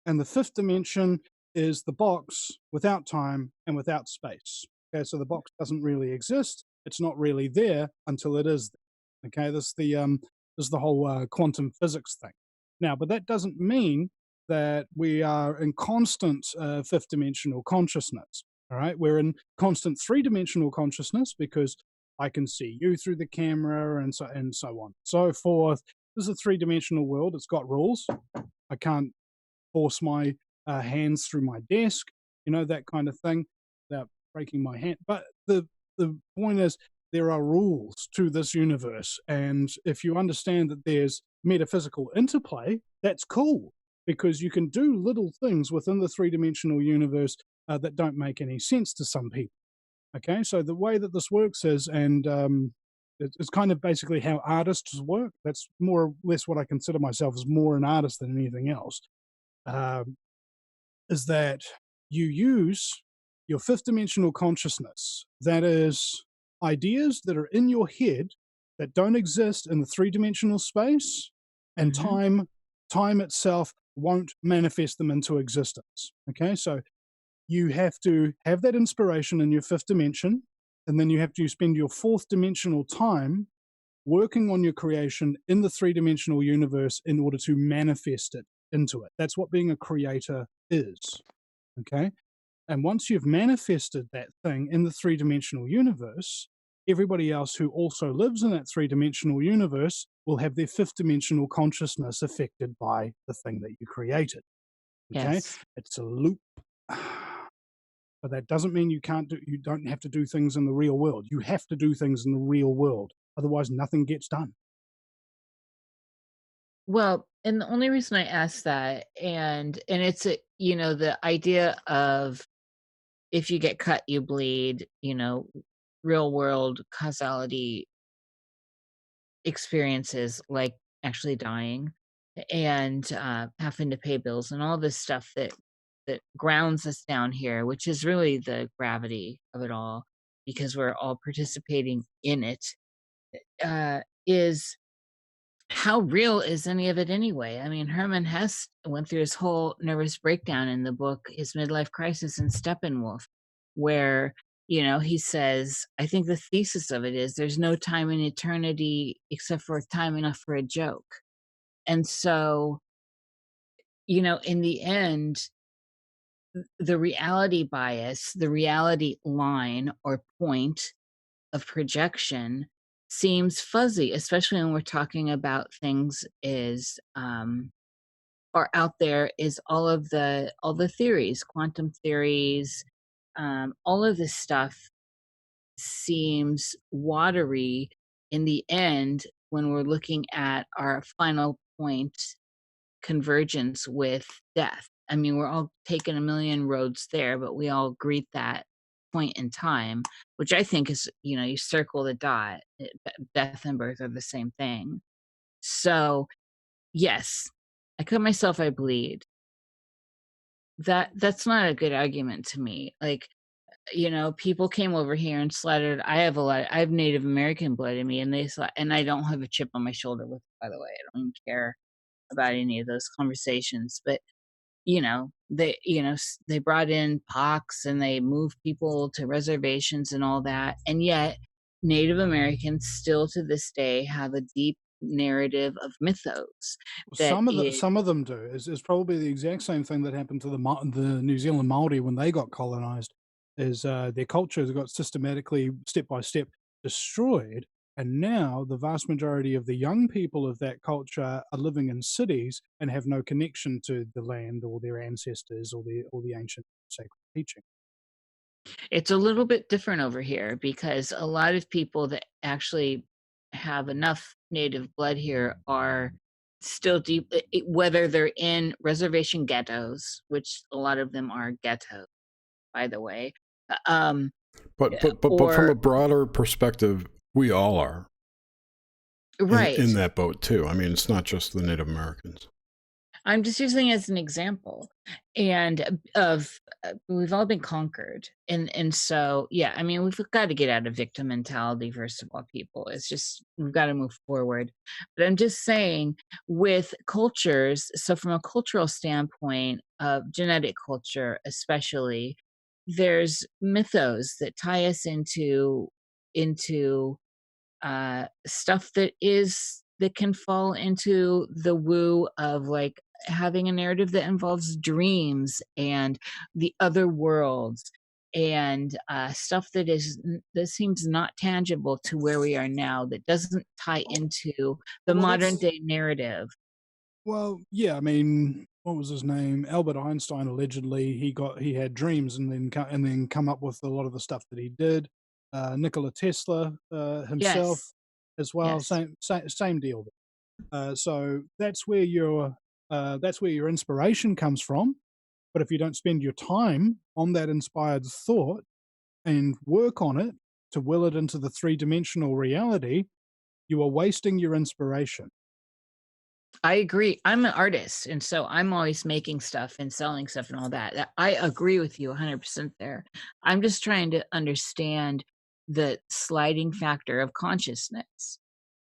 And the fifth dimension is the box without time and without space. Okay, so the box doesn't really exist. It's not really there until it is there. Okay, this is the whole quantum physics thing. Now, but that doesn't mean that we are in constant fifth dimensional consciousness. All right, we're in constant three-dimensional consciousness because I can see you through the camera and so on, so forth. This is a three-dimensional world. It's got rules. I can't force my hands through my desk, you know, that kind of thing, without breaking my hand. But the point is, there are rules to this universe, and if you understand that there's metaphysical interplay, that's cool, because you can do little things within the three-dimensional universe that don't make any sense to some people. Okay, so the way that this works is, and it's kind of basically how artists work. That's more or less what I consider myself as more an artist than anything else. Is that you use your fifth dimensional consciousness, that is ideas that are in your head that don't exist in the three-dimensional space, and time itself won't manifest them into existence. Okay, so you have to have that inspiration in your fifth dimension, and then you have to spend your fourth dimensional time working on your creation in the three-dimensional universe in order to manifest it into it. That's what being a creator is. Okay, and once you've manifested that thing in the three-dimensional universe, everybody else who also lives in that three-dimensional universe will have their fifth dimensional consciousness affected by the thing that you created. Okay, Yes. it's a loop. But that doesn't mean you don't have to do things in the real world. You have to do things in the real world. Otherwise, nothing gets done. Well, and the only reason I ask that, and it's the idea of if you get cut, you bleed, real world causality experiences, like actually dying and having to pay bills and all this stuff that grounds us down here, which is really the gravity of it all, because we're all participating in it, is how real is any of it anyway? I mean, Herman Hesse went through his whole nervous breakdown in the book, his midlife crisis in Steppenwolf, where, he says, I think the thesis of it is there's no time in eternity except for time enough for a joke. And so, in the end, the reality bias, the reality line or point of projection seems fuzzy, especially when we're talking about things is are out there is all the theories, quantum theories, all of this stuff seems watery in the end when we're looking at our final point convergence with death. I mean, we're all taking a million roads there, but we all greet that point in time, which I think is, you circle the dot. Death and birth are the same thing. So, yes, I cut myself, I bleed. That's not a good argument to me. Like, people came over here and slaughtered. I have Native American blood in me, and and I don't have a chip on my shoulder with it, by the way. I don't even care about any of those conversations, but they brought in pox and they moved people to reservations and all that, and yet Native Americans still to this day have a deep narrative of mythos that Some of them do. Is probably the exact same thing that happened to the New Zealand Maori when they got colonized. Is their cultures got systematically, step by step, destroyed, and now the vast majority of the young people of that culture are living in cities and have no connection to the land or their ancestors or the ancient sacred teaching. it's a little bit different over here, because a lot of people that actually have enough native blood here are still deep, whether they're in reservation ghettos, which a lot of them are ghettos, by the way. But from a broader perspective, we all are right in that boat too. I mean, it's not just the Native Americans. I'm just using it as an example, and we've all been conquered, and so I mean, we've got to get out of victim mentality. First of all, people, it's just we've got to move forward. But I'm just saying, with cultures, so from a cultural standpoint of genetic culture, especially, there's mythos that tie us into stuff that can fall into the woo of like having a narrative that involves dreams and the other worlds and stuff that seems not tangible to where we are now, that doesn't tie into the modern day narrative. Well, yeah, I mean, what was his name? Albert Einstein allegedly he had dreams and then come up with a lot of the stuff that he did. Nikola Tesla himself Yes. as well. Yes. Same deal. So that's where your inspiration comes from. But if you don't spend your time on that inspired thought and work on it to will it into the 3-dimensional reality, you are wasting your inspiration. I agree. I'm an artist, and so I'm always making stuff and selling stuff and all that. I agree with you 100% there. I'm just trying to understand the sliding factor of consciousness.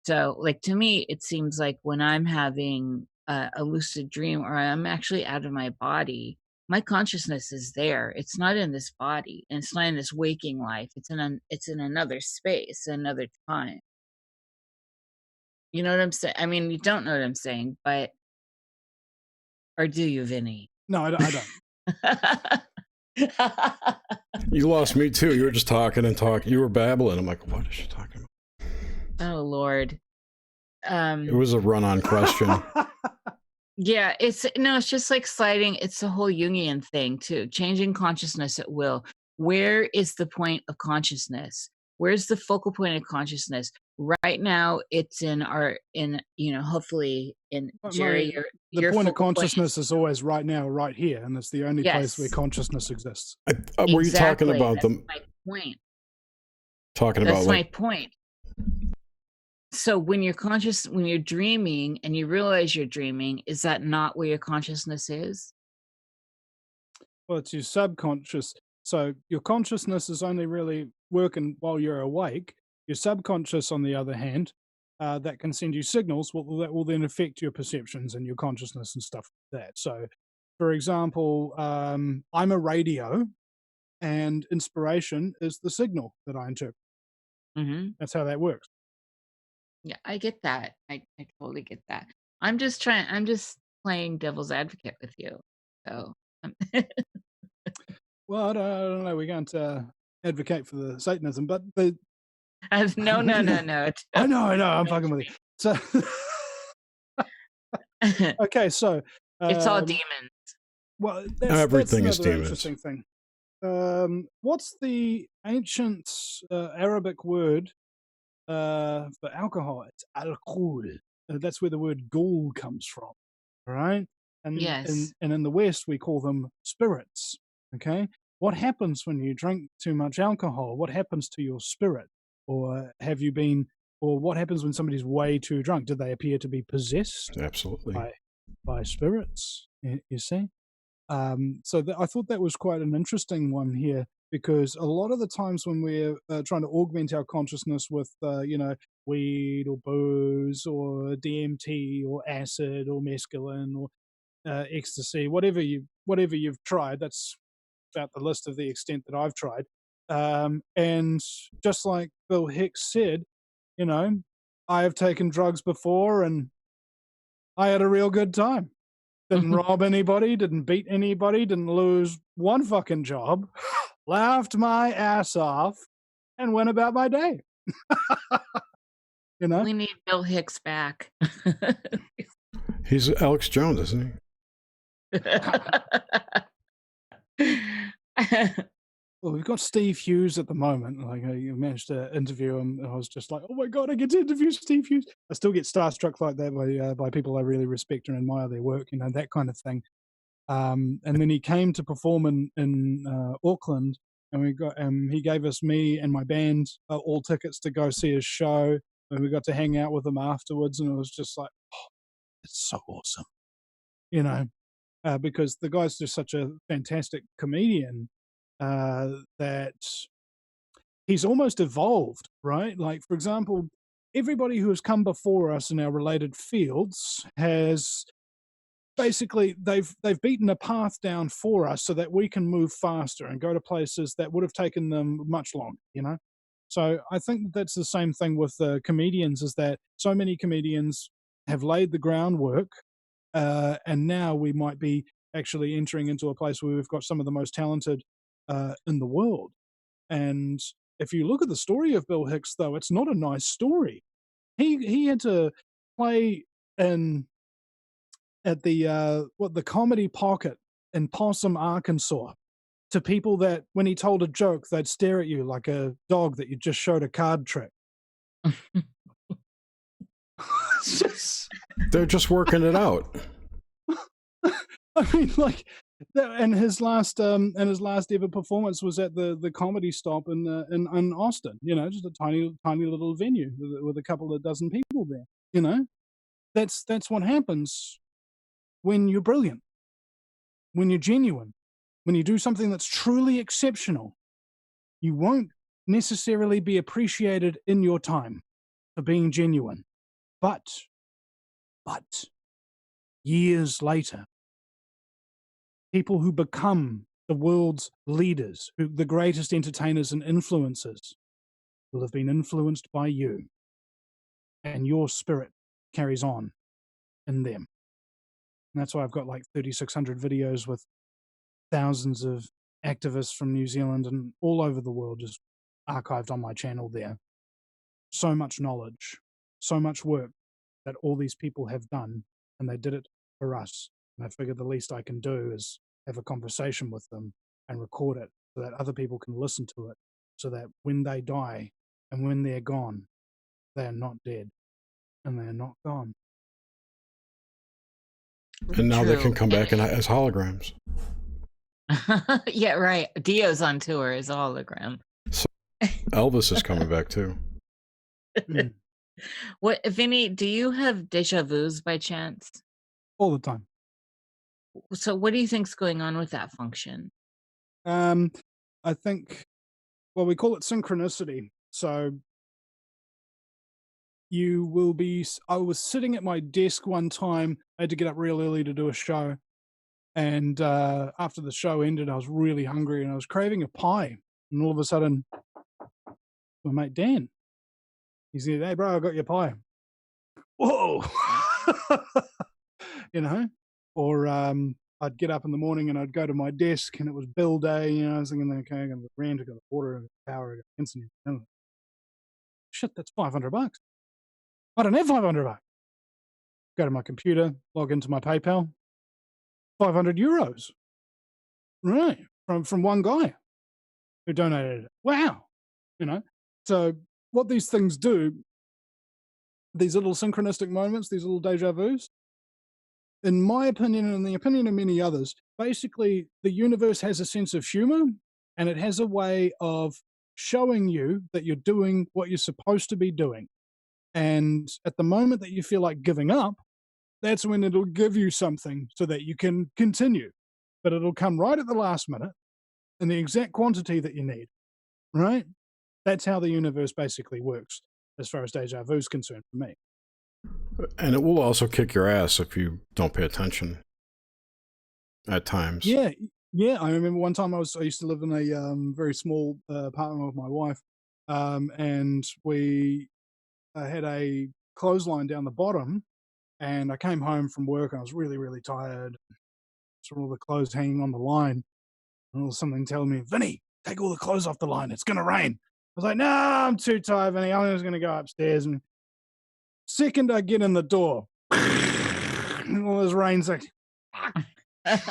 So, like, to me, it seems like when I'm having a lucid dream or I'm actually out of my body, my consciousness is there. It's not in this body, and it's not in this waking life. It's in another space, another time. You know what I'm saying? I mean, you don't know what I'm saying, but or do you, Vinny? No, I don't. You lost me too. You were just talking and talking. You were babbling. I'm like, what is she talking about? Oh Lord. It was a run-on question. Yeah, it's just like sliding. It's the whole Jungian thing too. Changing consciousness at will. Where is the point of consciousness? Where's the focal point of consciousness? Right now, it's hopefully in Jerry. The point of consciousness is always right now, right here, and it's the only place where consciousness exists. Were you talking about my point? talking That's about my like point. So when you're conscious, when you're dreaming and you realize you're dreaming, is that not where your consciousness is? Well, it's your subconscious. So your consciousness is only really working while you're awake. Your subconscious, on the other hand, that can send you signals that will then affect your perceptions and your consciousness and stuff like that. So, for example, I'm a radio, and inspiration is the signal that I interpret. Mm-hmm. That's how that works. Yeah, I get that. I totally get that. I'm just playing devil's advocate with you. So Well, I don't know. We're going to advocate for the Satanism, but the no. I know. I'm fucking with you. So, okay, so It's all demons. well, everything that's is another demons. interesting thing. What's the ancient Arabic word for alcohol? It's alcohol. That's where the word ghoul comes from. All right, and Yes. in the West we call them spirits. Okay, what happens when you drink too much alcohol? What happens to your spirit? Or have you been? Or what happens when somebody's way too drunk? Do they appear to be possessed Absolutely. by spirits? You see. So I thought that was quite an interesting one here, because a lot of the times when we're trying to augment our consciousness with, weed or booze or DMT or acid or mescaline or ecstasy, whatever you've tried, that's about the list of the extent that I've tried. And just like Bill Hicks said, I have taken drugs before and I had a real good time. Didn't rob anybody, didn't beat anybody, didn't lose one fucking job, laughed my ass off, and went about my day. We need Bill Hicks back. He's Alex Jones, isn't he? Well, we've got Steve Hughes at the moment. Like, you managed to interview him, and I was just like, "Oh my god, I get to interview Steve Hughes!" I still get starstruck like that by people I really respect and admire their work, that kind of thing. And then he came to perform in Auckland, and he gave me and my band all tickets to go see his show, and we got to hang out with him afterwards, and it was just like, oh, it's so awesome, because the guy's just such a fantastic comedian that he's almost evolved, right? Like, for example, everybody who has come before us in our related fields has basically they've beaten a path down for us so that we can move faster and go to places that would have taken them much longer. So I think that's the same thing with comedians, is that so many comedians have laid the groundwork, and now we might be actually entering into a place where we've got some of the most talented in the world. And if you look at the story of Bill Hicks, though, it's not a nice story. He had to play at the Comedy Pocket in Possum, Arkansas, to people that when he told a joke, they'd stare at you like a dog that you just showed a card trick. They're just working it out. I mean, like, and his last ever performance was at the Comedy Stop in Austin. Just a tiny little venue with a couple of dozen people there. That's what happens when you're brilliant, when you're genuine, when you do something that's truly exceptional. You won't necessarily be appreciated in your time for being genuine, but years later, people who become the world's leaders, the greatest entertainers and influencers, will have been influenced by you, and your spirit carries on in them. And that's why I've got like 3,600 videos with thousands of activists from New Zealand and all over the world just archived on my channel there. So much knowledge, so much work that all these people have done, and they did it for us. And I figured the least I can do is have a conversation with them and record it so that other people can listen to it, so that when they die and when they're gone, they are not dead and they are not gone. And now they can come back as holograms. Yeah, right. Dio's on tour as a hologram. Elvis is coming back too. Mm. What, Vinny, do you have deja vus by chance? All the time. So what do you think's going on with that function? I think, well, we call it synchronicity. So you will be, I was sitting at my desk one time. I had to get up real early to do a show. And after the show ended, I was really hungry and I was craving a pie. And all of a sudden, my mate Dan, he said, "Hey, bro, I got your pie." Whoa. You know? Or I'd get up in the morning and I'd go to my desk and it was bill day. You know, I was thinking, okay, I got the rent, I got the water, I got the power, I got the internet. Oh, shit, that's $500. I don't have $500. Go to my computer, log into my PayPal, €500. Right. From one guy who donated it. Wow. You know? So what these things do, these little synchronistic moments, these little deja vus, in my opinion and in the opinion of many others, basically the universe has a sense of humor and it has a way of showing you that you're doing what you're supposed to be doing. And at the moment that you feel like giving up, that's when it'll give you something so that you can continue. But it'll come right at the last minute in the exact quantity that you need, right? That's how the universe basically works as far as deja vu is concerned for me. And it will also kick your ass if you don't pay attention at times. Yeah. I remember one time I used to live in a very small apartment with my wife, and we had a clothesline down the bottom, and I came home from work and I was really, really tired. So all the clothes hanging on the line, and something telling me, "Vinny, take all the clothes off the line. It's gonna rain." I was like, "No, I'm too tired, Vinny. I'm just gonna go upstairs." And second I get in the door, and all this rain's like, That's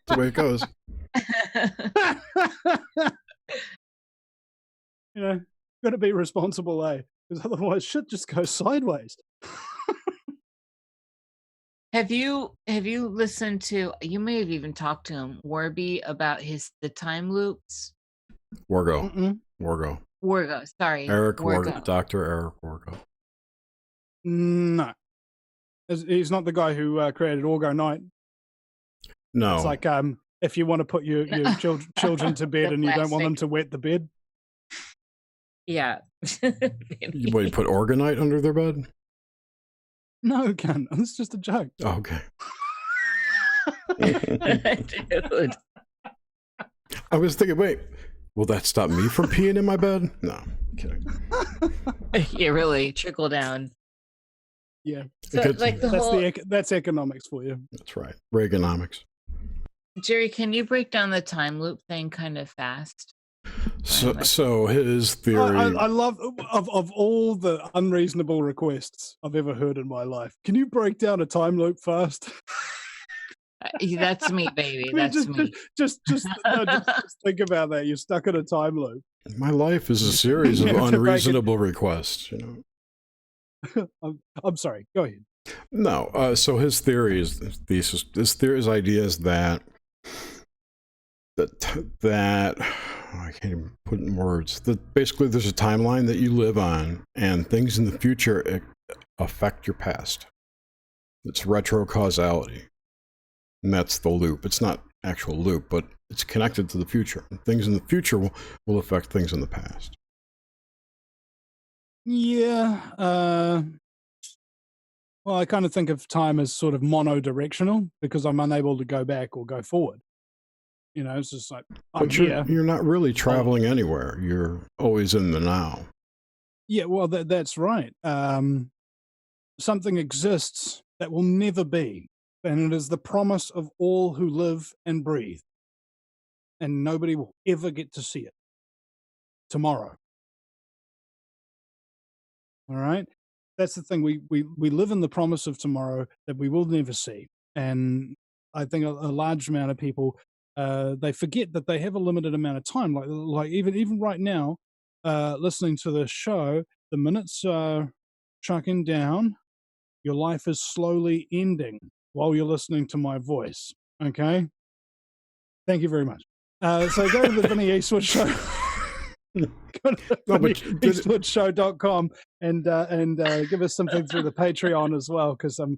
the way it goes. you know, got to be responsible, eh? Because otherwise shit just goes sideways. Have you listened to, you may have even talked to him, Warby, about the time loops? Wargo. Wargo, sorry. Eric Wargo. Wargo. Dr. Eric Wargo. No. He's not the guy who created Orgo Night. No. It's like if you want to put your children to bed and you don't want them to wet the bed. Yeah. You put Orgonite under their bed? No, cunt. It's just a joke. Oh, okay. Dude. I was thinking, wait, will that stop me from peeing in my bed? No, I'm kidding. Yeah, really, trickle down. Yeah. So, like that's economics for you. That's right. Reaganomics. Jerry, can you break down the time loop thing kind of fast? So his theory. I love of all the unreasonable requests I've ever heard in my life. Can you break down a time loop fast? That's me, baby. I mean, That's me. Just think about that. You're stuck in a time loop. My life is a series of unreasonable requests. You know. I'm sorry. Go ahead. No. So his theory is his idea is that I can't even put it in words. That basically there's a timeline that you live on, and things in the future affect your past. It's retro causality, and that's the loop. It's not actual loop, but it's connected to the future. And things in the future will affect things in the past. Yeah. Well, I kind of think of time as sort of monodirectional because I'm unable to go back or go forward. You know, it's just like, you're not really traveling anywhere. You're always in the now. Yeah, well, that's right. Something exists that will never be, and it is the promise of all who live and breathe. And nobody will ever get to see it. Tomorrow. All right? That's the thing. We live in the promise of tomorrow that we will never see. And I think a large amount of people, they forget that they have a limited amount of time. Like even right now, listening to the show, the minutes are chunking down. Your life is slowly ending while you're listening to my voice. Okay? Thank you very much. So go to the Vinny Eastwood show. Go to No, but EastwoodShow.com and give us something through the Patreon as well, because I've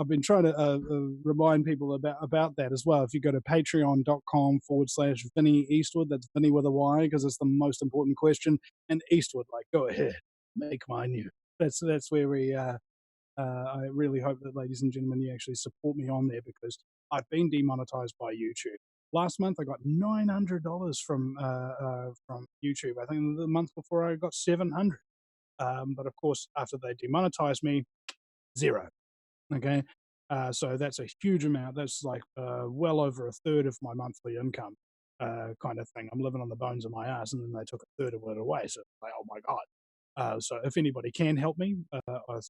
been trying to remind people about that as well. If you go to patreon.com/Vinny Eastwood, that's Vinny with a Y, because it's the most important question. And Eastwood, like, go ahead, make mine new. That's where we. I really hope that, ladies and gentlemen, you actually support me on there, because I've been demonetized by YouTube. Last month I got $900 from YouTube. I think the month before I got $700. But of course, after they demonetized me, zero. Okay, so that's a huge amount. That's like well over a third of my monthly income, kind of thing. I'm living on the bones of my ass, and then they took a third of it away. So like, oh my god. So if anybody can help me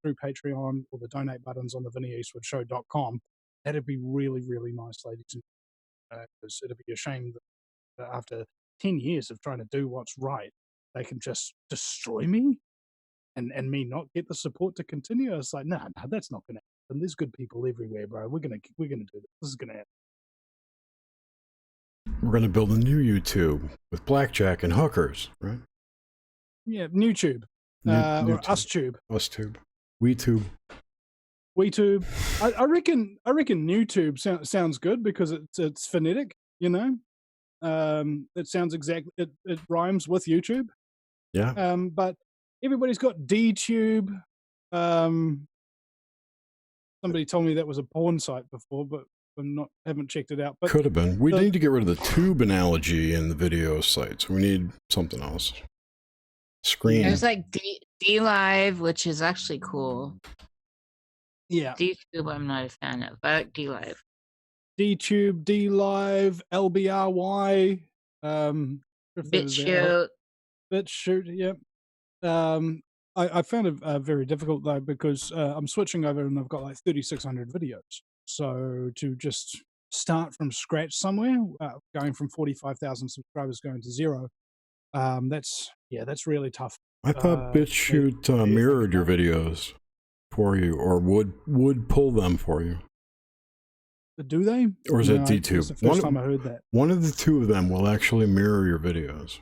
through Patreon or the donate buttons on the VinnyEastwoodShow.com, that'd be really, really nice, ladies and gentlemen, because it'd be a shame that after 10 years of trying to do what's right, they can just destroy me and me not get the support to continue. It's like, no, that's not going to happen. There's good people everywhere, bro. We're gonna do this. This is gonna happen. We're going to build a new YouTube with blackjack and hookers, right? Yeah, NewTube. Or UsTube. UsTube. WeTube. WeTube. I reckon NewTube sounds good because it's phonetic, you know. It sounds it rhymes with YouTube. Yeah. But everybody's got DTube. Somebody told me that was a porn site before, but haven't checked it out. But could have been. We need to get rid of the tube analogy in the video sites. We need something else. Screen. There's like D Live, which is actually cool. Yeah. DTube, I'm not a fan of. I like D Live. DTube, D Live, LBRY, BitChute. BitChute, yep. I found it very difficult though, because I'm switching over and I've got like 3,600 videos. So to just start from scratch somewhere, going from 45,000 subscribers going to zero, that's really tough. I thought BitChute mirrored your videos for you, or would pull them for you. Do they? Or is that DTube? It's the first time I heard that. One of the two of them will actually mirror your videos.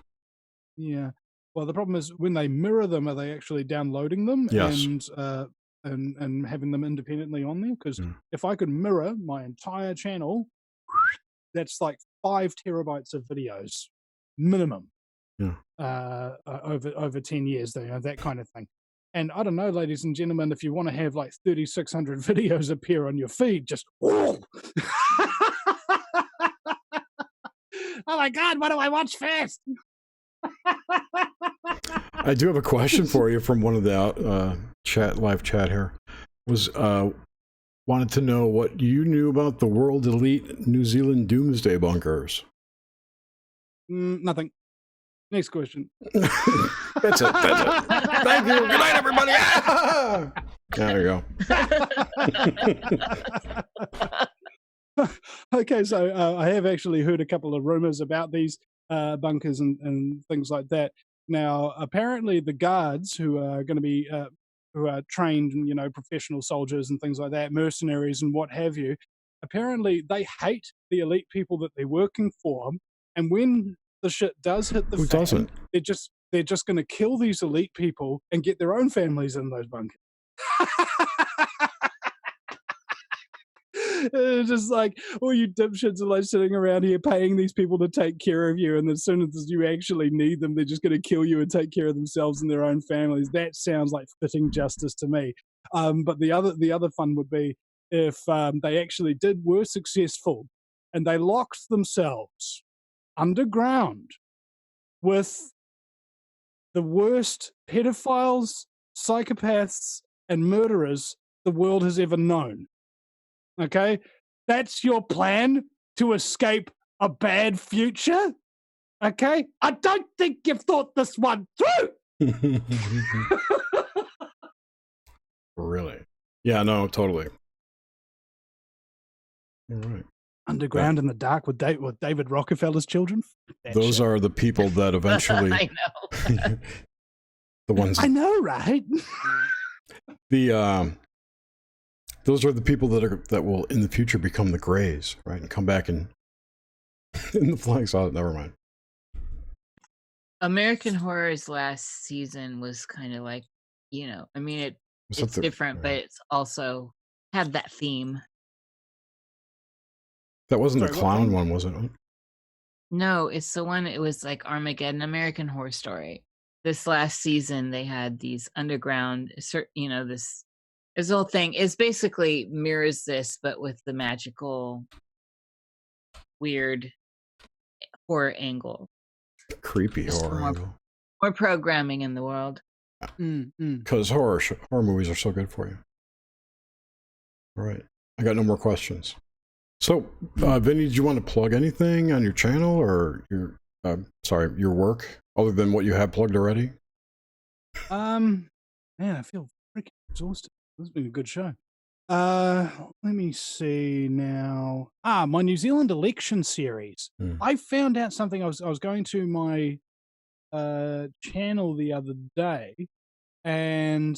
Yeah. Well, the problem is when they mirror them, are they actually downloading them? Yes. And having them independently on there? Because if I could mirror my entire channel, that's like 5 terabytes of videos minimum. Yeah. Over 10 years, that kind of thing. And I don't know, ladies and gentlemen, if you want to have like 3,600 videos appear on your feed, just oh my god, what do I watch first? I do have a question for you from one of the live chat here. Wanted to know what you knew about the world elite New Zealand doomsday bunkers. Nothing. Next question. That's it. Thank you. Good night, everybody. There you go. Okay, so I have actually heard a couple of rumors about these bunkers and things like that. Now, apparently the guards who are going to be who are trained, professional soldiers and things like that, mercenaries and what have you, apparently they hate the elite people that they're working for. And when the shit does hit the fan, doesn't? They're just going to kill these elite people and get their own families in those bunkers. It's just like, all you dipshits are like sitting around here paying these people to take care of you, and as soon as you actually need them, they're just going to kill you and take care of themselves and their own families. That sounds like fitting justice to me. But the other fun would be if they actually were successful and they locked themselves underground with the worst pedophiles, psychopaths, and murderers the world has ever known. Okay? That's your plan to escape a bad future? Okay? I don't think you've thought this one through! Really? Yeah, no, totally. All right. Underground in the dark with David Rockefeller's children? Those are the people that eventually... I know. The ones... I know, right? Those are the people that will in the future become the Greys, right? And come back in the flying saucer. Never mind. American Horror's last season was kind of like, I mean, Was that it's different, but it's also had that theme. that wasn't the Sorry, what clown theme? one, was it? No, it's the one. It was like Armageddon, American Horror Story. This last season, they had these underground, this whole thing is basically mirrors this, but with the magical, weird horror angle. Creepy Just horror angle. more programming in the world. Because horror movies are so good for you. All right. I got no more questions. So, Vinny, did you want to plug anything on your channel or your work other than what you have plugged already? Man, I feel freaking exhausted. This has been a good show. Let me see now. My New Zealand election series. I found out something. I was going to my channel the other day, and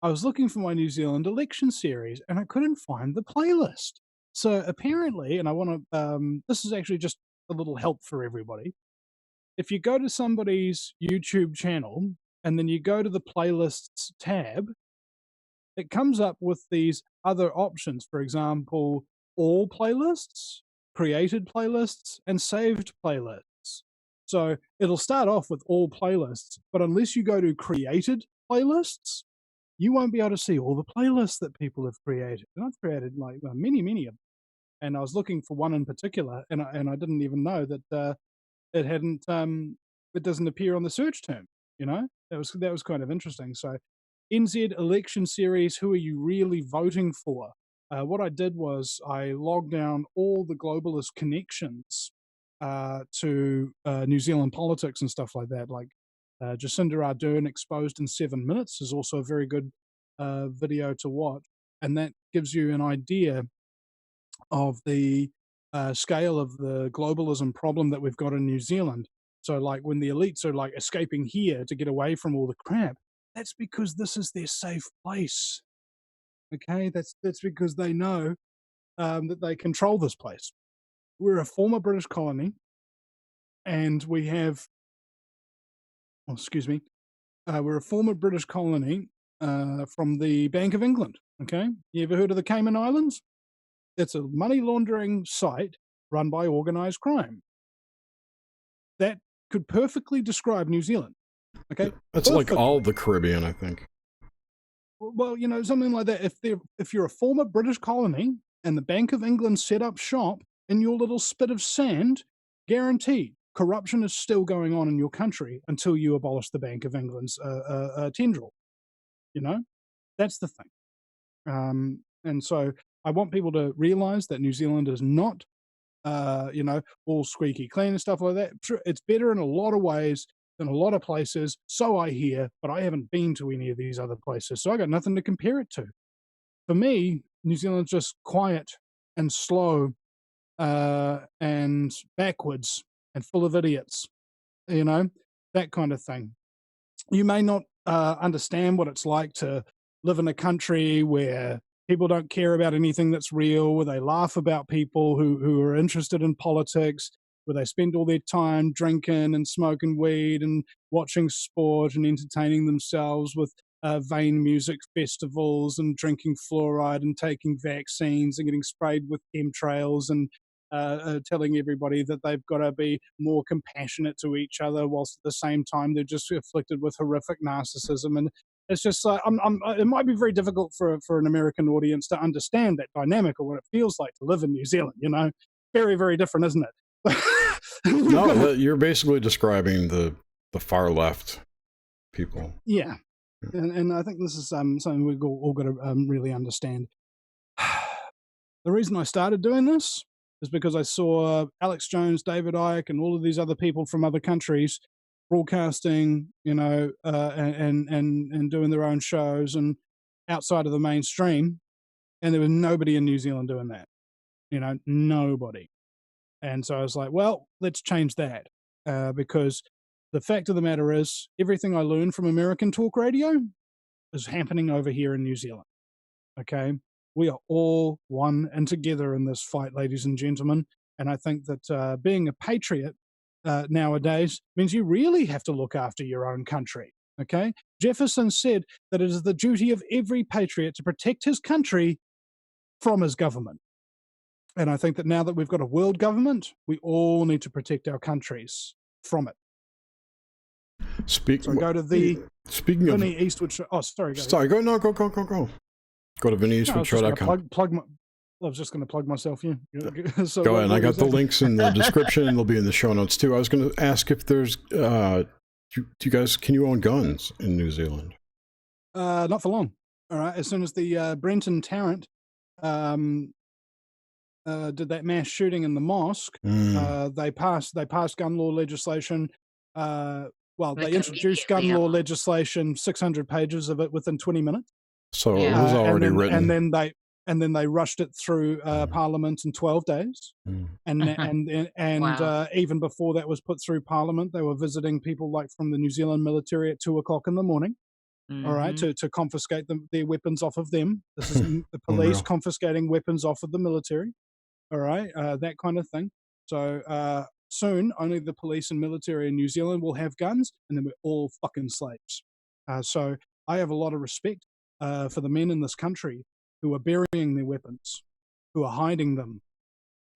I was looking for my New Zealand election series, and I couldn't find the playlist. So apparently, and I want to. This is actually just a little help for everybody. If you go to somebody's YouTube channel and then you go to the playlists tab, it comes up with these other options. For example, all playlists, created playlists, and saved playlists. So it'll start off with all playlists, but unless you go to created playlists, you won't be able to see all the playlists that people have created. And I've created like many, many of them. And I was looking for one in particular, and I didn't even know that it hadn't it doesn't appear on the search term. That was kind of interesting. So NZ election series, who are you really voting for? What I did was I logged down all the globalist connections to New Zealand politics and stuff like that. Like Jacinda Ardern exposed in 7 minutes is also a very good video to watch, and that gives you an idea of the scale of the globalism problem that we've got in New Zealand. So like when the elites are like escaping here to get away from all the crap, that's because this is their safe place. Okay, that's because they know that they control this place. We're a former British colony, and we have, we're a former British colony from the Bank of England. Okay, you ever heard of the Cayman Islands? It's a money laundering site run by organized crime. That could perfectly describe New Zealand. Okay, that's like all the Caribbean, I think. Well, something like that. If you're a former British colony and the Bank of England set up shop in your little spit of sand, guaranteed corruption is still going on in your country until you abolish the Bank of England's tendril. That's the thing. And so I want people to realize that New Zealand is not, all squeaky clean and stuff like that. It's better in a lot of ways than a lot of places, so I hear, but I haven't been to any of these other places, so I got nothing to compare it to. For me, New Zealand's just quiet and slow and backwards and full of idiots, that kind of thing. You may not understand what it's like to live in a country where people don't care about anything that's real, where they laugh about people who are interested in politics, where they spend all their time drinking and smoking weed and watching sport and entertaining themselves with vain music festivals and drinking fluoride and taking vaccines and getting sprayed with chemtrails and telling everybody that they've got to be more compassionate to each other, whilst at the same time they're just afflicted with horrific narcissism. And it's just like it might be very difficult for an American audience to understand that dynamic or what it feels like to live in New Zealand. Very, very different, isn't it? No, you're basically describing the far left people. Yeah, and I think this is something we've all got to really understand. The reason I started doing this is because I saw Alex Jones, David Icke, and all of these other people from other countries broadcasting, and doing their own shows and outside of the mainstream, and there was nobody in New Zealand doing that. Nobody. And so I was like, well, let's change that, because the fact of the matter is everything I learned from American talk radio is happening over here in New Zealand. Okay. We are all one and together in this fight, ladies and gentlemen. And I think that being a patriot nowadays means you really have to look after your own country. Okay? Jefferson said that it is the duty of every patriot to protect his country from his government. And I think that now that we've got a world government, we all need to protect our countries from it. So go to the Speaking of Vinny Eastwood show. Oh, sorry. Go to VinnyEastwood.com. I was just going to plug myself. Yeah. So go ahead. I got the links in the description, and they'll be in the show notes too. I was going to ask if there's, do you guys, can you own guns in New Zealand? Not for long. All right. As soon as the Brenton Tarrant did that mass shooting in the mosque, they passed gun law legislation. They introduced gun law legislation, 600 pages of it within 20 minutes. So it was already written. And then they rushed it through Parliament in 12 days. And even before that was put through Parliament, they were visiting people like from the New Zealand military at 2:00 in the morning. All right, to confiscate their weapons off of them. This is the police confiscating weapons off of the military. All right, that kind of thing. So soon, only the police and military in New Zealand will have guns, and then we're all fucking slaves. So I have a lot of respect for the men in this country who are burying their weapons, who are hiding them.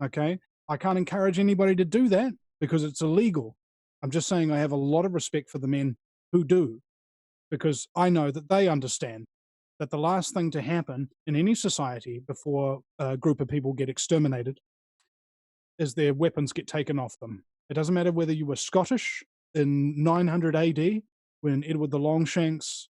Okay, I can't encourage anybody to do that because it's illegal. I'm just saying I have a lot of respect for the men who do, because I know that they understand that the last thing to happen in any society before a group of people get exterminated is their weapons get taken off them. It doesn't matter whether you were Scottish in 900 AD when Edward the Longshanks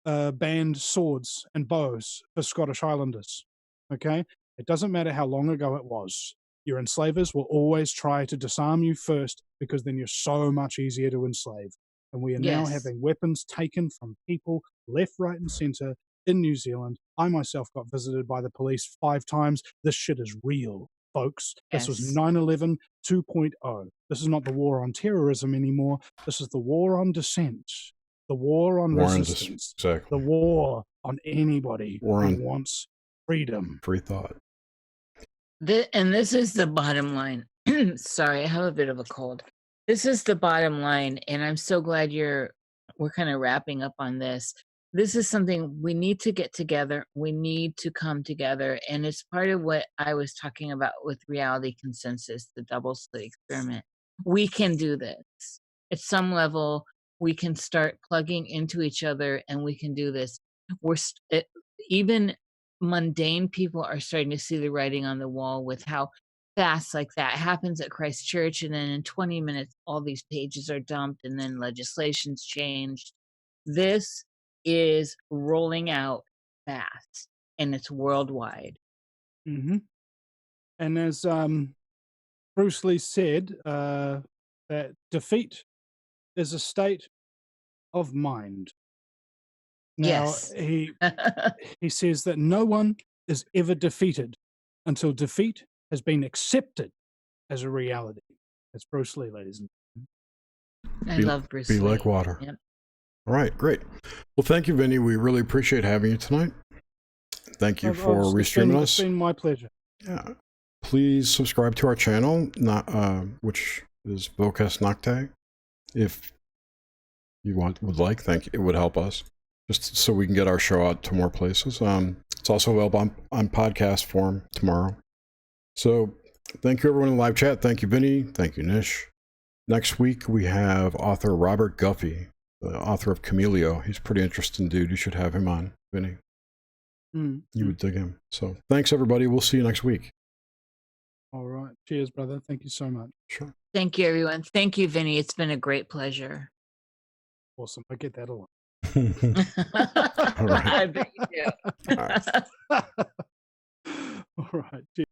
banned swords and bows for Scottish Highlanders. Okay? It doesn't matter how long ago it was. Your enslavers will always try to disarm you first because then you're so much easier to enslave. And we are now having weapons taken from people left, right, and center in New Zealand. I myself got visited by the police 5 times. This shit is real, folks. This was 9/11 2.0. This is not the war on terrorism anymore. This is the war on dissent, the war on resistance, the war on anybody who wants freedom. Free thought. And this is the bottom line. Sorry, I have a bit of a cold. This is the bottom line, and I'm so glad we're kind of wrapping up on this. This is something we need to get together. We need to come together, and it's part of what I was talking about with reality consensus, the double slit experiment. We can do this. At some level, we can start plugging into each other, and we can do this. Even mundane people are starting to see the writing on the wall with how fast like that happens at Christ Church, and then in 20 minutes all these pages are dumped and then legislation's changed. This is rolling out fast, and it's worldwide. And as Bruce Lee said, that defeat is a state of mind. Now, he says that no one is ever defeated until defeat has been accepted as a reality. That's Bruce Lee, ladies and gentlemen. I love Bruce Lee. Be like water. Yep. All right, great. Well, thank you, Vinny. We really appreciate having you tonight. Thank you for restreaming us. It's been my pleasure. Yeah. Please subscribe to our channel, which is Vocast Nocte. If you would like, it would help us, just so we can get our show out to more places. It's also available on podcast form tomorrow. So thank you, everyone in the live chat. Thank you, Vinny. Thank you, Nish. Next week, we have author Robert Guffey, the author of Camelio. He's a pretty interesting dude. You should have him on, Vinny. You would dig him. So thanks, everybody. We'll see you next week. All right. Cheers, brother. Thank you so much. Sure. Thank you, everyone. Thank you, Vinny. It's been a great pleasure. Awesome. I get that a lot. All right. I bet you do. All right. All right. Cheers.